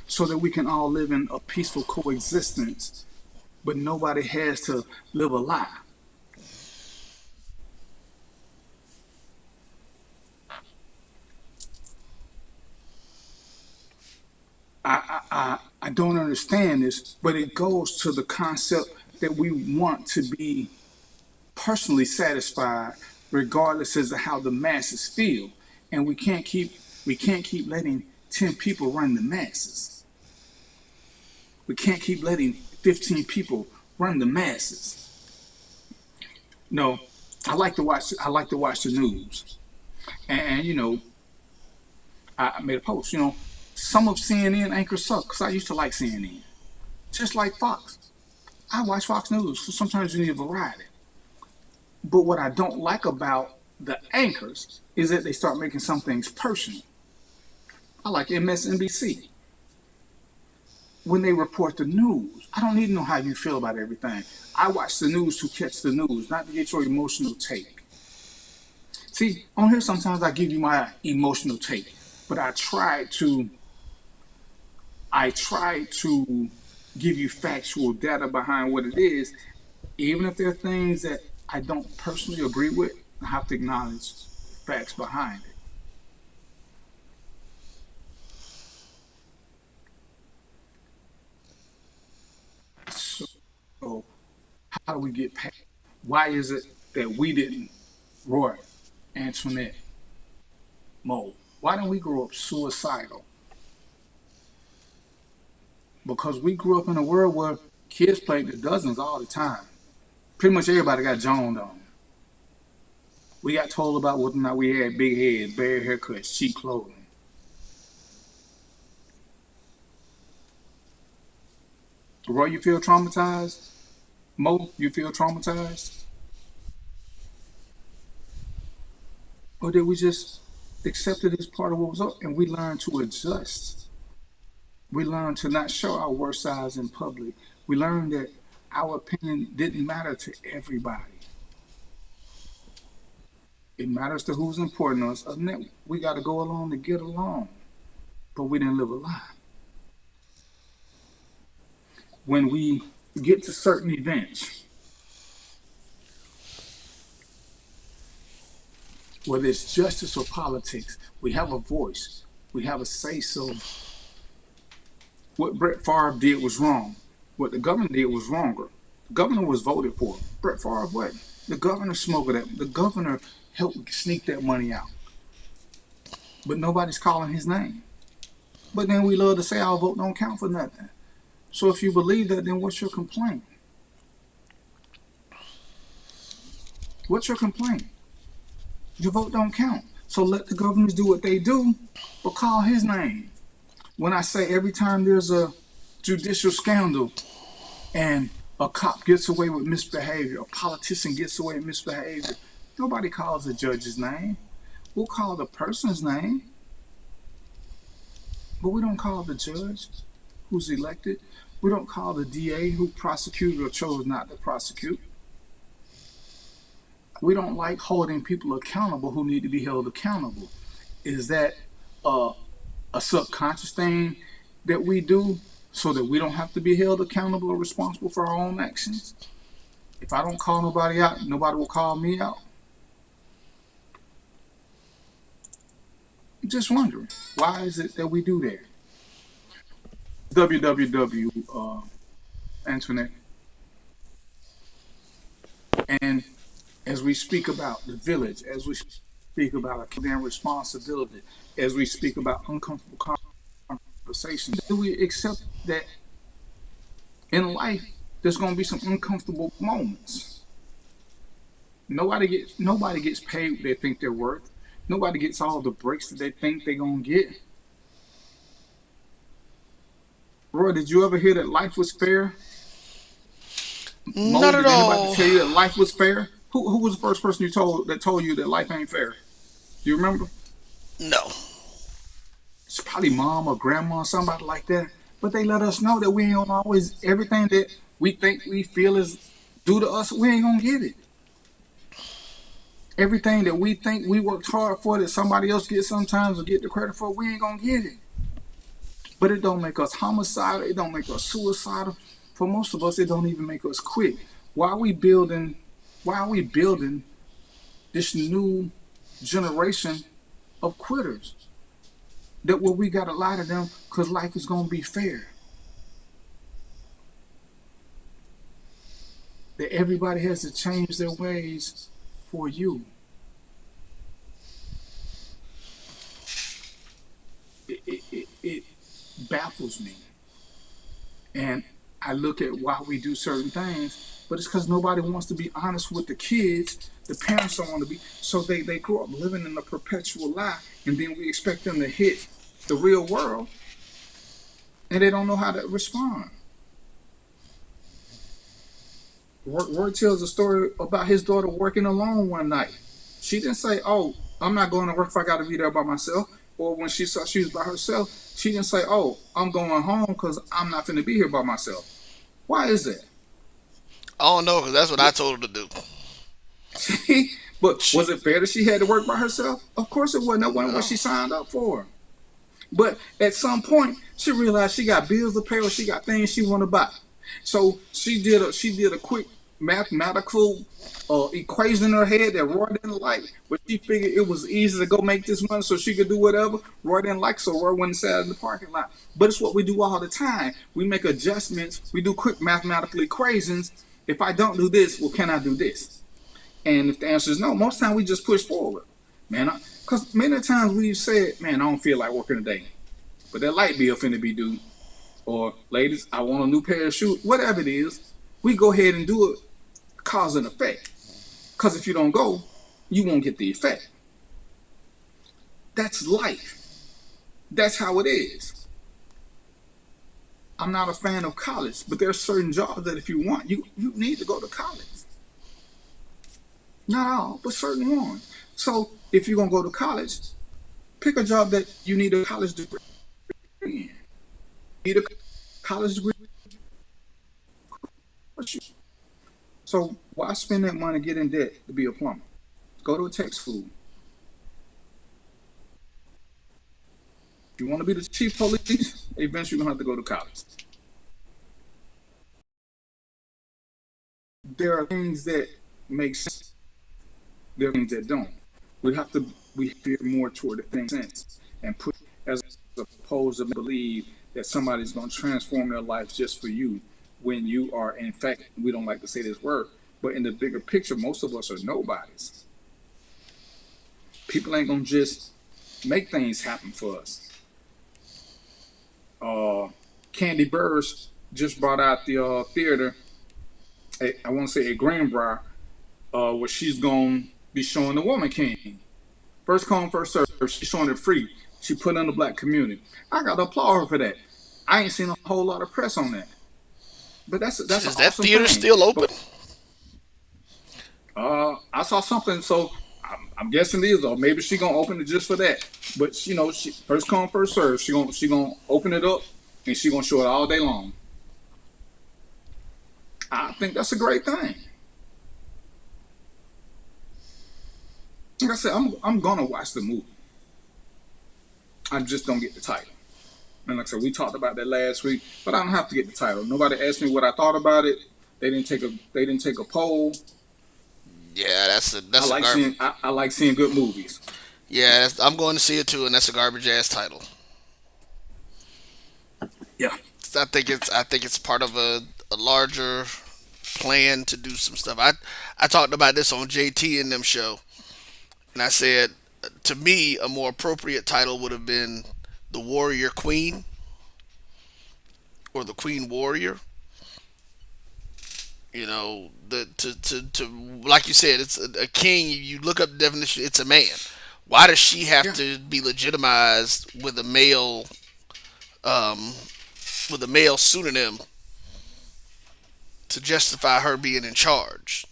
So that we can all live in a peaceful coexistence, but nobody has to live a lie. I don't understand this, but it goes to the concept that we want to be personally satisfied regardless as to how the masses feel. And we can't keep letting 10 people run the masses. We can't keep letting 15 people run the masses. No, I like to watch the news. And you know, I made a post, some of CNN anchors suck because I used to like CNN. Just like Fox. I watch Fox News, so sometimes you need a variety. But what I don't like about the anchors is that they start making some things personal. I like MSNBC. When they report the news, I don't need to know how you feel about everything. I watch the news to catch the news, not to get your emotional take. See, on here sometimes I give you my emotional take, but I try to give you factual data behind what it is, even if there are things that I don't personally agree with. I have to acknowledge facts behind it. So how do we get past? Why is it that we didn't, Roy, Antoinette, Mo? Why didn't we grow up suicidal? Because we grew up in a world where kids played the dozens all the time. Pretty much everybody got joned on. We got told about whether or not we had big heads, bad haircuts, cheap clothing. Roy, you feel traumatized? Mo, you feel traumatized? Or did we just accept it as part of what was up and we learned to adjust? We learned to not show our worst sides in public. We learned that our opinion didn't matter to everybody. It matters to who's important to us. Other than that, we got to go along to get along. But we didn't live a lie. When we get to certain events, whether it's justice or politics, we have a voice. We have a say-so. What Brett Favre did was wrong. What the governor did was wronger. The governor was voted for. Brett Favre, what? The governor smuggled that. The governor helped sneak that money out. But nobody's calling his name. But then we love to say our vote don't count for nothing. So if you believe that, then what's your complaint? What's your complaint? Your vote don't count. So let the governors do what they do, but call his name. When I say every time there's a judicial scandal and a cop gets away with misbehavior, a politician gets away with misbehavior, nobody calls the judge's name. We'll call the person's name, but we don't call the judge who's elected. We don't call the DA who prosecuted or chose not to prosecute. We don't like holding people accountable who need to be held accountable. Is that a subconscious thing that we do so that we don't have to be held accountable or responsible for our own actions? If I don't call nobody out, nobody will call me out. I'm just wondering, why is it that we do that? www, Antoinette. And as we speak about the village, as we speak about a responsibility, as we speak about uncomfortable conversations, do we accept that in life there's going to be some uncomfortable moments? Nobody gets paid what they think they're worth. Nobody gets all the breaks that they think they're going to get. Roy, did you ever hear that life was fair? Not at all. Did anybody tell you that life was fair? Who was the first person that told you that life ain't fair? Do you remember? No. It's probably mom or grandma or somebody like that. But they let us know that we ain't gonna always, everything that we think we feel is due to us, we ain't gonna get it. Everything that we think we worked hard for that somebody else gets sometimes or get the credit for, we ain't gonna get it. But it don't make us homicidal, it don't make us suicidal. For most of us, it don't even make us quit. Why are we building this new generation of quitters? That where we gotta lie to them because life is gonna be fair. That everybody has to change their ways for you. It baffles me. And I look at why we do certain things, but it's because nobody wants to be honest with the kids. The parents don't want to be. So they grow up living in a perpetual lie, and then we expect them to hit the real world, and they don't know how to respond. Roy tells a story about his daughter working alone one night. She didn't say, "Oh, I'm not going to work if I got to be there by myself." Or when she saw she was by herself, she didn't say, "Oh, I'm going home because I'm not going to be here by myself." Why is that? I don't know, because that's what I told her to do. But was it fair that she had to work by herself? Of course it wasn't. That wasn't what she signed up for. But at some point, she realized she got bills to pay or she got things she want to buy. So she did a quick mathematical equation in her head that Roy didn't like, but she figured it was easy to go make this money so she could do whatever. Roy didn't like, so Roy went and sat in the parking lot. But it's what we do all the time. We make adjustments. We do quick mathematical equations. If I don't do this, well, can I do this? And if the answer is no, most time we just push forward. Man, because many times we've said, man, I don't feel like working today, but that light bill finna be due. Or, ladies, I want a new pair of shoes. Whatever it is, we go ahead and do it, cause and effect. Because if you don't go, you won't get the effect. That's life. That's how it is. I'm not a fan of college, but there are certain jobs that if you want, you need to go to college. Not all, but certain ones. So if you're going to go to college, pick a job that you need a college degree in. You need a college degree. So why spend that money, get in debt to be a plumber? Go to a tech school. If you want to be the chief police, eventually you're going to have to go to college. There are things that make sense. There are things that don't. We veer more toward the thing sense and put as opposed to believe that somebody's going to transform their life just for you when you are, in fact, we don't like to say this word, but in the bigger picture, most of us are nobodies. People ain't going to just make things happen for us. Candy Burris just brought out the theater, I want to say at Greenbrier, where she's going to be showing The Woman King. First come, first serve. She's showing it free. She put in the black community. I got to applaud her for that. I ain't seen a whole lot of press on that. But that's Is an that awesome theater thing. still open? But, I saw something, so I'm guessing it is, or maybe she gonna open it just for that. But you know, she first come, first serve. She gonna open it up and she gonna show it all day long. I think that's a great thing. Like I said, I'm gonna watch the movie. I just don't get the title. And like I said, we talked about that last week, but I don't have to get the title. Nobody asked me what I thought about it. They didn't take a poll. Yeah, that's I like seeing good movies. Yeah, I'm going to see it too, and that's a garbage ass title. Yeah, I think it's part of a larger plan to do some stuff. I talked about this on JT and them show, and I said to me a more appropriate title would have been The Warrior Queen or The Queen Warrior. You know, to like you said, it's a king. You look up the definition, it's a man. Why does she have to be legitimized um, with a male pseudonym to justify her being in charge?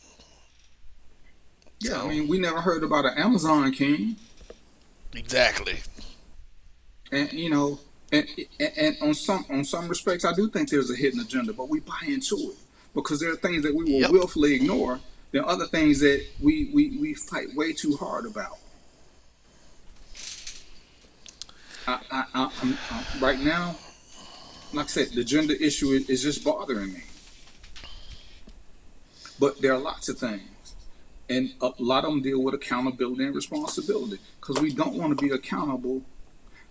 Yeah, So, I mean, we never heard about an Amazon king, exactly. and you know, and on some respects, I do think there's a hidden agenda, but we buy into it because there are things that we will willfully ignore. There are other things that we fight way too hard about. I'm right now, like I said, the gender issue is just bothering me. But there are lots of things. And a lot of them deal with accountability and responsibility because we don't want to be accountable,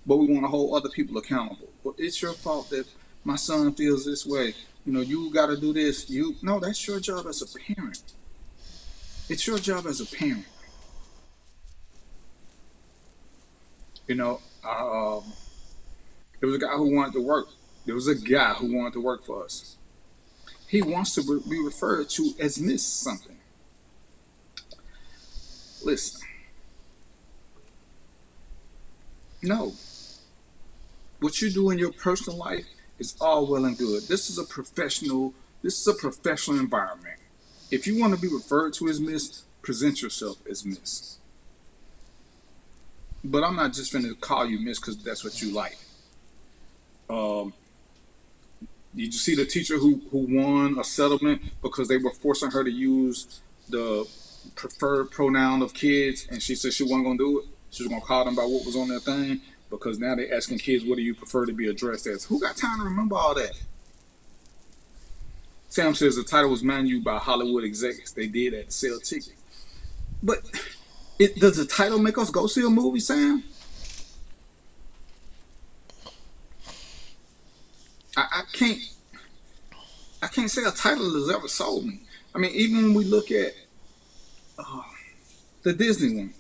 but we want to hold other people accountable. Well, it's your fault that my son feels this way. You know, you got to do this. No, that's your job as a parent. It's your job as a parent. You know, there was a guy who wanted to work. There was a guy who wanted to work for us. He wants to be referred to as Miss something. Listen. No. What you do in your personal life is all well and good. This is a professional environment. If you want to be referred to as Miss, present yourself as Miss. But I'm not just going to call you Miss because that's what you like. Did you see the teacher who won a settlement because they were forcing her to use the preferred pronoun of kids, and she said she wasn't going to do it? She was going to call them by what was on their thing because now they're asking kids, what do you prefer to be addressed as? Who got time to remember all that? Sam says the title was manufactured by Hollywood execs. They did that to sell tickets. But does the title make us go see a movie, Sam? I can't say a title has ever sold me. I mean, even when we look at the Disney one,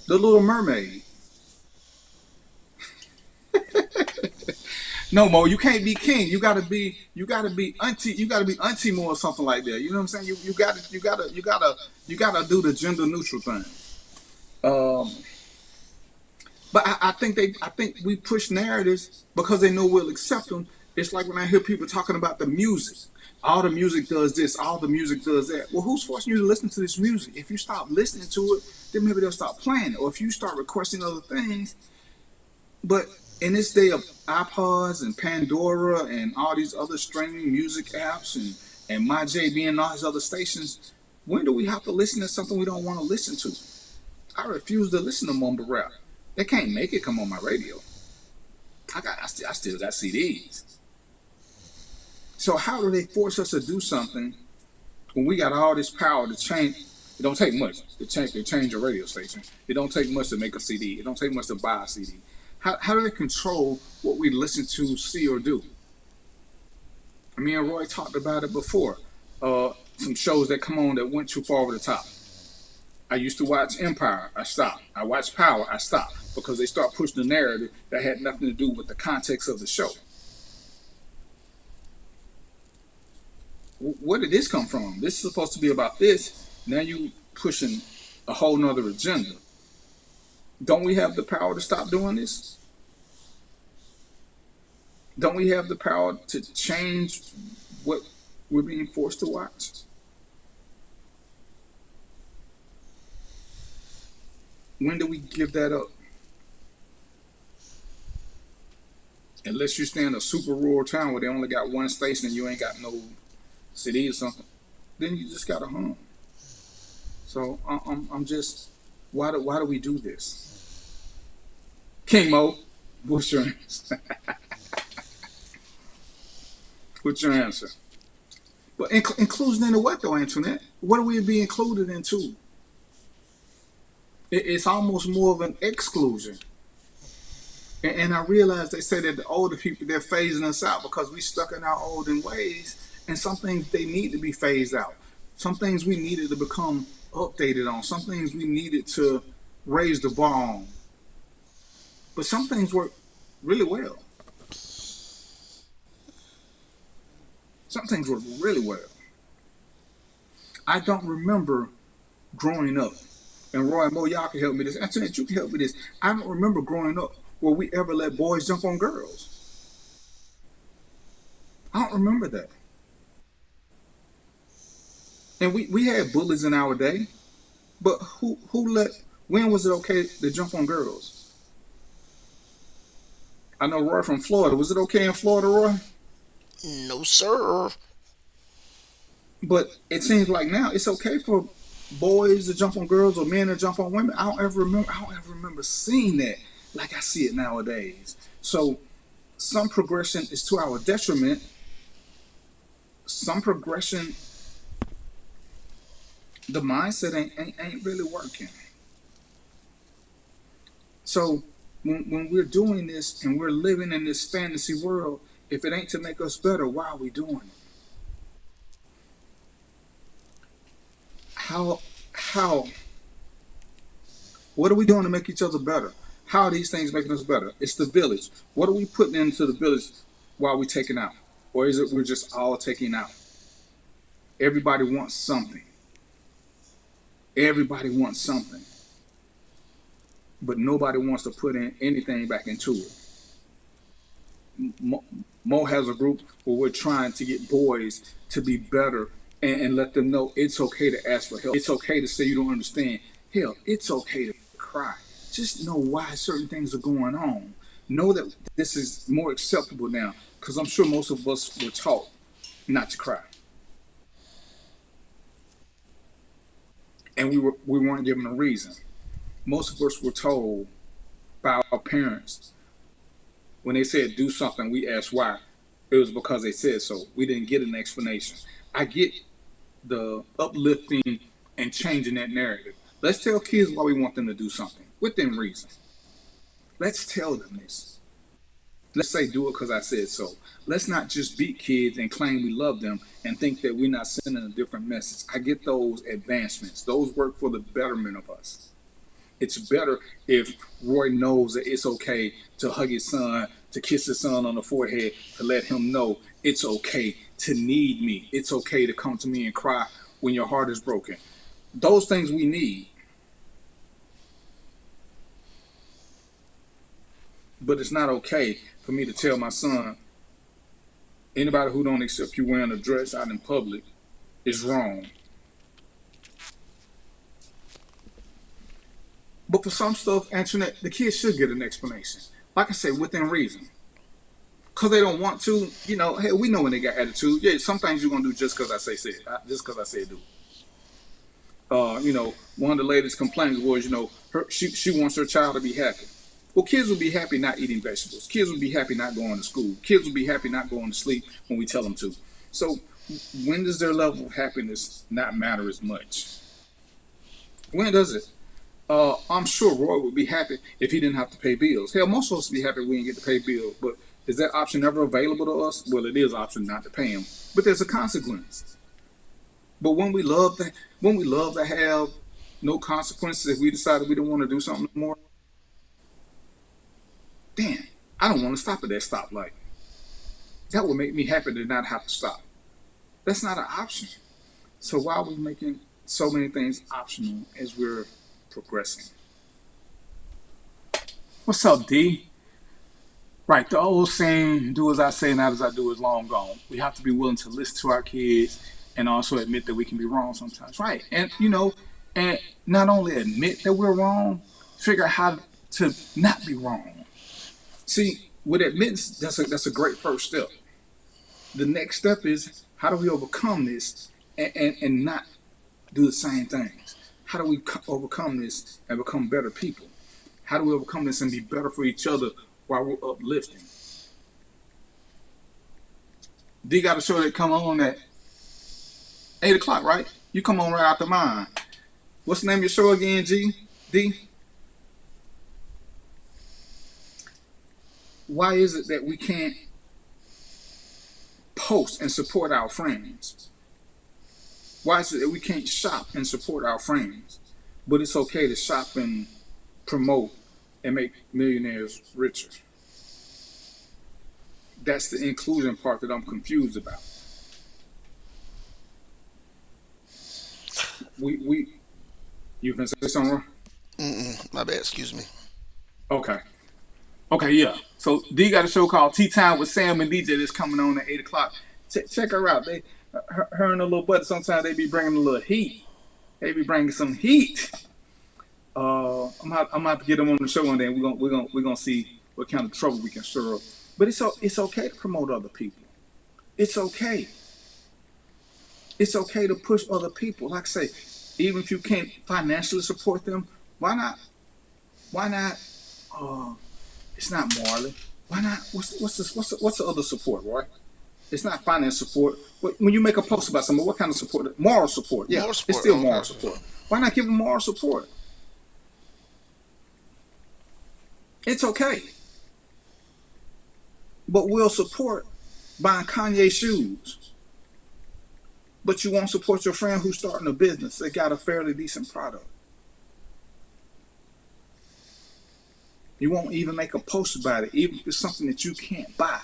The Little Mermaid. No, Mo, you can't be king. You gotta be auntie. You gotta be auntie more or something like that. You know what I'm saying? You gotta do the gender neutral thing. Um, but I think we push narratives because they know we'll accept them. It's like when I hear people talking about the music. All the music does this, all the music does that. Well, who's forcing you to listen to this music? If you stop listening to it, then maybe they'll stop playing it. Or if you start requesting other things. But in this day of iPods and Pandora and all these other streaming music apps and MyJB and all these other stations, when do we have to listen to something we don't want to listen to? I refuse to listen to mumble rap. They can't make it come on my radio. I still got CDs. So how do they force us to do something when we got all this power to change? It don't take much to change a radio station. It don't take much to make a CD. It don't take much to buy a CD. How do they control what we listen to, see, or do? Me and Roy talked about it before. Some shows that come on that went too far over the top. I used to watch Empire. I stopped. I watched Power. I stopped because they start pushing the narrative that had nothing to do with the context of the show. Where did this come from? This is supposed to be about this. Now you pushing a whole nother agenda. Don't we have the power to stop doing this? Don't we have the power to change what we're being forced to watch? When do we give that up? Unless you stay in a super rural town where they only got one station and you ain't got no CD or something, then you just got a home. So I'm just, why do we do this? King Mo, what's your answer? What's your answer? But inclusion into what though, Antoinette? What are we being included into? It's almost more of an exclusion. And I realize they say that the older people, they're phasing us out because we stuck in our olden ways, and some things they need to be phased out. Some things we needed to become updated on. Some things we needed to raise the bar on. But some things work really well. Some things work really well. I don't remember growing up, and Roy and Mo, y'all can help me this. Antoinette, you can help me this. I don't remember growing up where we ever let boys jump on girls. I don't remember that. And we had bullies in our day, but when was it okay to jump on girls? I know Roy from Florida. Was it okay in Florida, Roy? No, sir. But it seems like now it's okay for boys to jump on girls or men to jump on women. I don't ever remember seeing that like I see it nowadays. So some progression is to our detriment. Some progression, the mindset ain't really working. So when we're doing this and we're living in this fantasy world, if it ain't to make us better, why are we doing it? How? What are we doing to make each other better? How are these things making us better? It's the village. What are we putting into the village while we're taking out? Or is it we're just all taking out? Everybody wants something. Everybody wants something. But nobody wants to put in anything back into it. Mo has a group where we're trying to get boys to be better and let them know it's okay to ask for help. It's okay to say you don't understand. Hell, it's okay to cry. Just know why certain things are going on. Know that this is more acceptable now, because I'm sure most of us were taught not to cry. And we weren't given a reason. Most of us were told by our parents, when they said do something, we asked why. It was because they said so. We didn't get an explanation. I get the uplifting and changing that narrative. Let's tell kids why we want them to do something within reason. Let's tell them this. Let's say do it because I said so. Let's not just beat kids and claim we love them and think that we're not sending a different message. I get those advancements. Those work for the betterment of us. It's better if Roy knows that it's okay to hug his son, to kiss his son on the forehead, to let him know it's okay to need me. It's okay to come to me and cry when your heart is broken. Those things we need. But it's not okay for me to tell my son, anybody who don't accept you wearing a dress out in public is wrong. But for some stuff, Antoinette, the kids should get an explanation. Like I said, within reason. Because they don't want to, you know, hey, we know when they got attitude. Yeah, some things you're going to do just because I say it. Just because I say do. You know, one of the latest complaints was, you know, she wants her child to be happy. Well, kids will be happy not eating vegetables. Kids will be happy not going to school. Kids will be happy not going to sleep when we tell them to. So when does their level of happiness not matter as much? When does it? I'm sure Roy would be happy if he didn't have to pay bills. Hell, most of us would be happy if we didn't get to pay bills. But is that option ever available to us? Well, it is an option not to pay them. But there's a consequence. But when we love to have no consequences, if we decided we don't want to do something anymore, damn, I don't want to stop at that stoplight. That would make me happy to not have to stop. That's not an option. So why are we making so many things optional as we're progressing? What's up, D? Right, the old saying, do as I say, not as I do, is long gone. We have to be willing to listen to our kids and also admit that we can be wrong sometimes. Right, and you know, and not only admit that we're wrong, figure out how to not be wrong. See, with admittance, that's a great first step. The next step is, how do we overcome this and not do the same things? How do we overcome this and become better people? How do we overcome this and be better for each other while we're uplifting? D got a show that come on at 8 o'clock, right? You come on right after mine. What's the name of your show again, D? Why is it that we can't post and support our friends? Why is it that we can't shop and support our friends, but it's okay to shop and promote and make millionaires richer? That's the inclusion part that I'm confused about. You can say something? My bad, excuse me. Okay, yeah. So D got a show called Tea Time with Sam and DJ that's coming on at 8 o'clock. Check her out. Her and her little buddy, sometimes they be bringing a little heat. They be bringing some heat. I'm gonna have to get them on the show one day. We're gonna see what kind of trouble we can stir up. But it's okay to promote other people. It's okay. It's okay to push other people. Like I say, even if you can't financially support them, why not? It's not Marley. Why not? What's the other support, Roy? It's not finance support. When you make a post about something, what kind of support? Moral support. Yeah, moral support. It's still moral support. Why not give them moral support? It's okay. But we'll support buying Kanye shoes. But you won't support your friend who's starting a business that got a fairly decent product. You won't even make a post about it, even if it's something that you can't buy.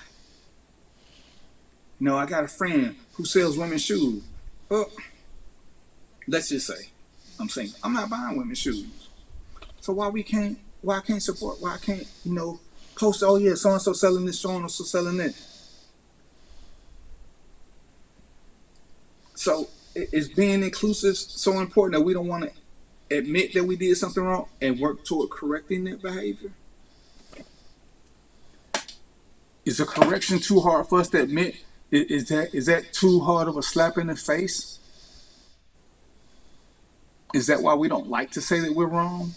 You know, I got a friend who sells women's shoes. Well, let's just say, I'm saying, I'm not buying women's shoes. So why I can't support, why I can't, you know, post, oh yeah, so-and-so selling this, so-and-so selling that. So is being inclusive so important that we don't want to admit that we did something wrong and work toward correcting that behavior? Is a correction too hard for us to admit? Is that too hard of a slap in the face? Is that why we don't like to say that we're wrong?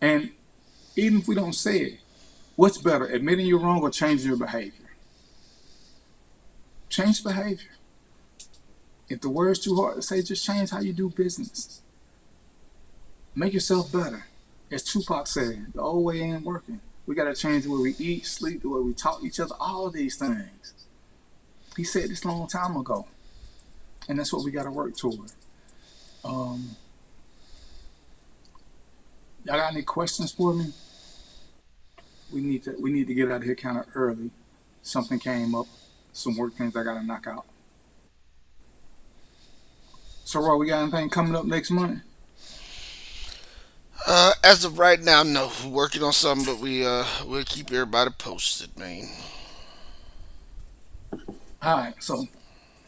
And even if we don't say it, what's better, admitting you're wrong or changing your behavior? Change behavior. If the word's too hard to say, just change how you do business. Make yourself better. As Tupac said, the old way ain't working. We got to change the way we eat, sleep, the way we talk to each other, all of these things. He said this a long time ago. And that's what we got to work toward. Y'all got any questions for me? We need to get out of here kind of early. Something came up. Some work things I got to knock out. So, Roy, we got anything coming up next month? As of right now, no. We're working on something, but we'll keep everybody posted, man. All right, so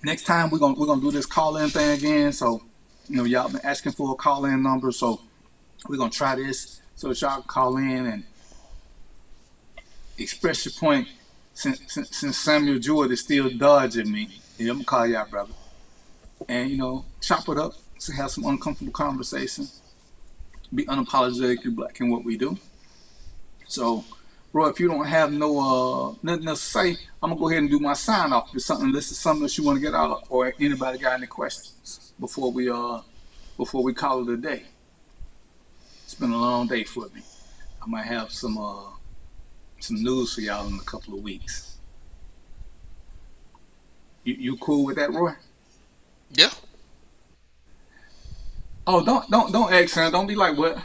next time we're gonna do this call in thing again. So y'all been asking for a call in number, so we're gonna try this so that y'all can call in and express your point. Since Samuel Jordan is still dodging me, I'm gonna call y'all, brother, and chop it up to have some uncomfortable conversation. Be unapologetically black in what we do. So, Roy, if you don't have nothing else to say, I'm gonna go ahead and do my sign off. If it's something, this is something that you want to get out, or anybody got any questions before we call it a day. It's been a long day for me. I might have some news for y'all in a couple of weeks. You cool with that, Roy? Yeah. Oh, don't ask, son. Don't be like what.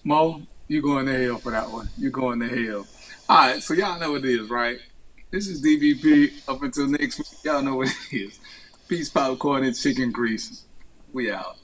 Mo, you going to hell for that one. You going to hell. All right, so y'all know what it is, right? This is DVP. Up until next week, y'all know what it is. Peace, popcorn, and chicken grease. We out.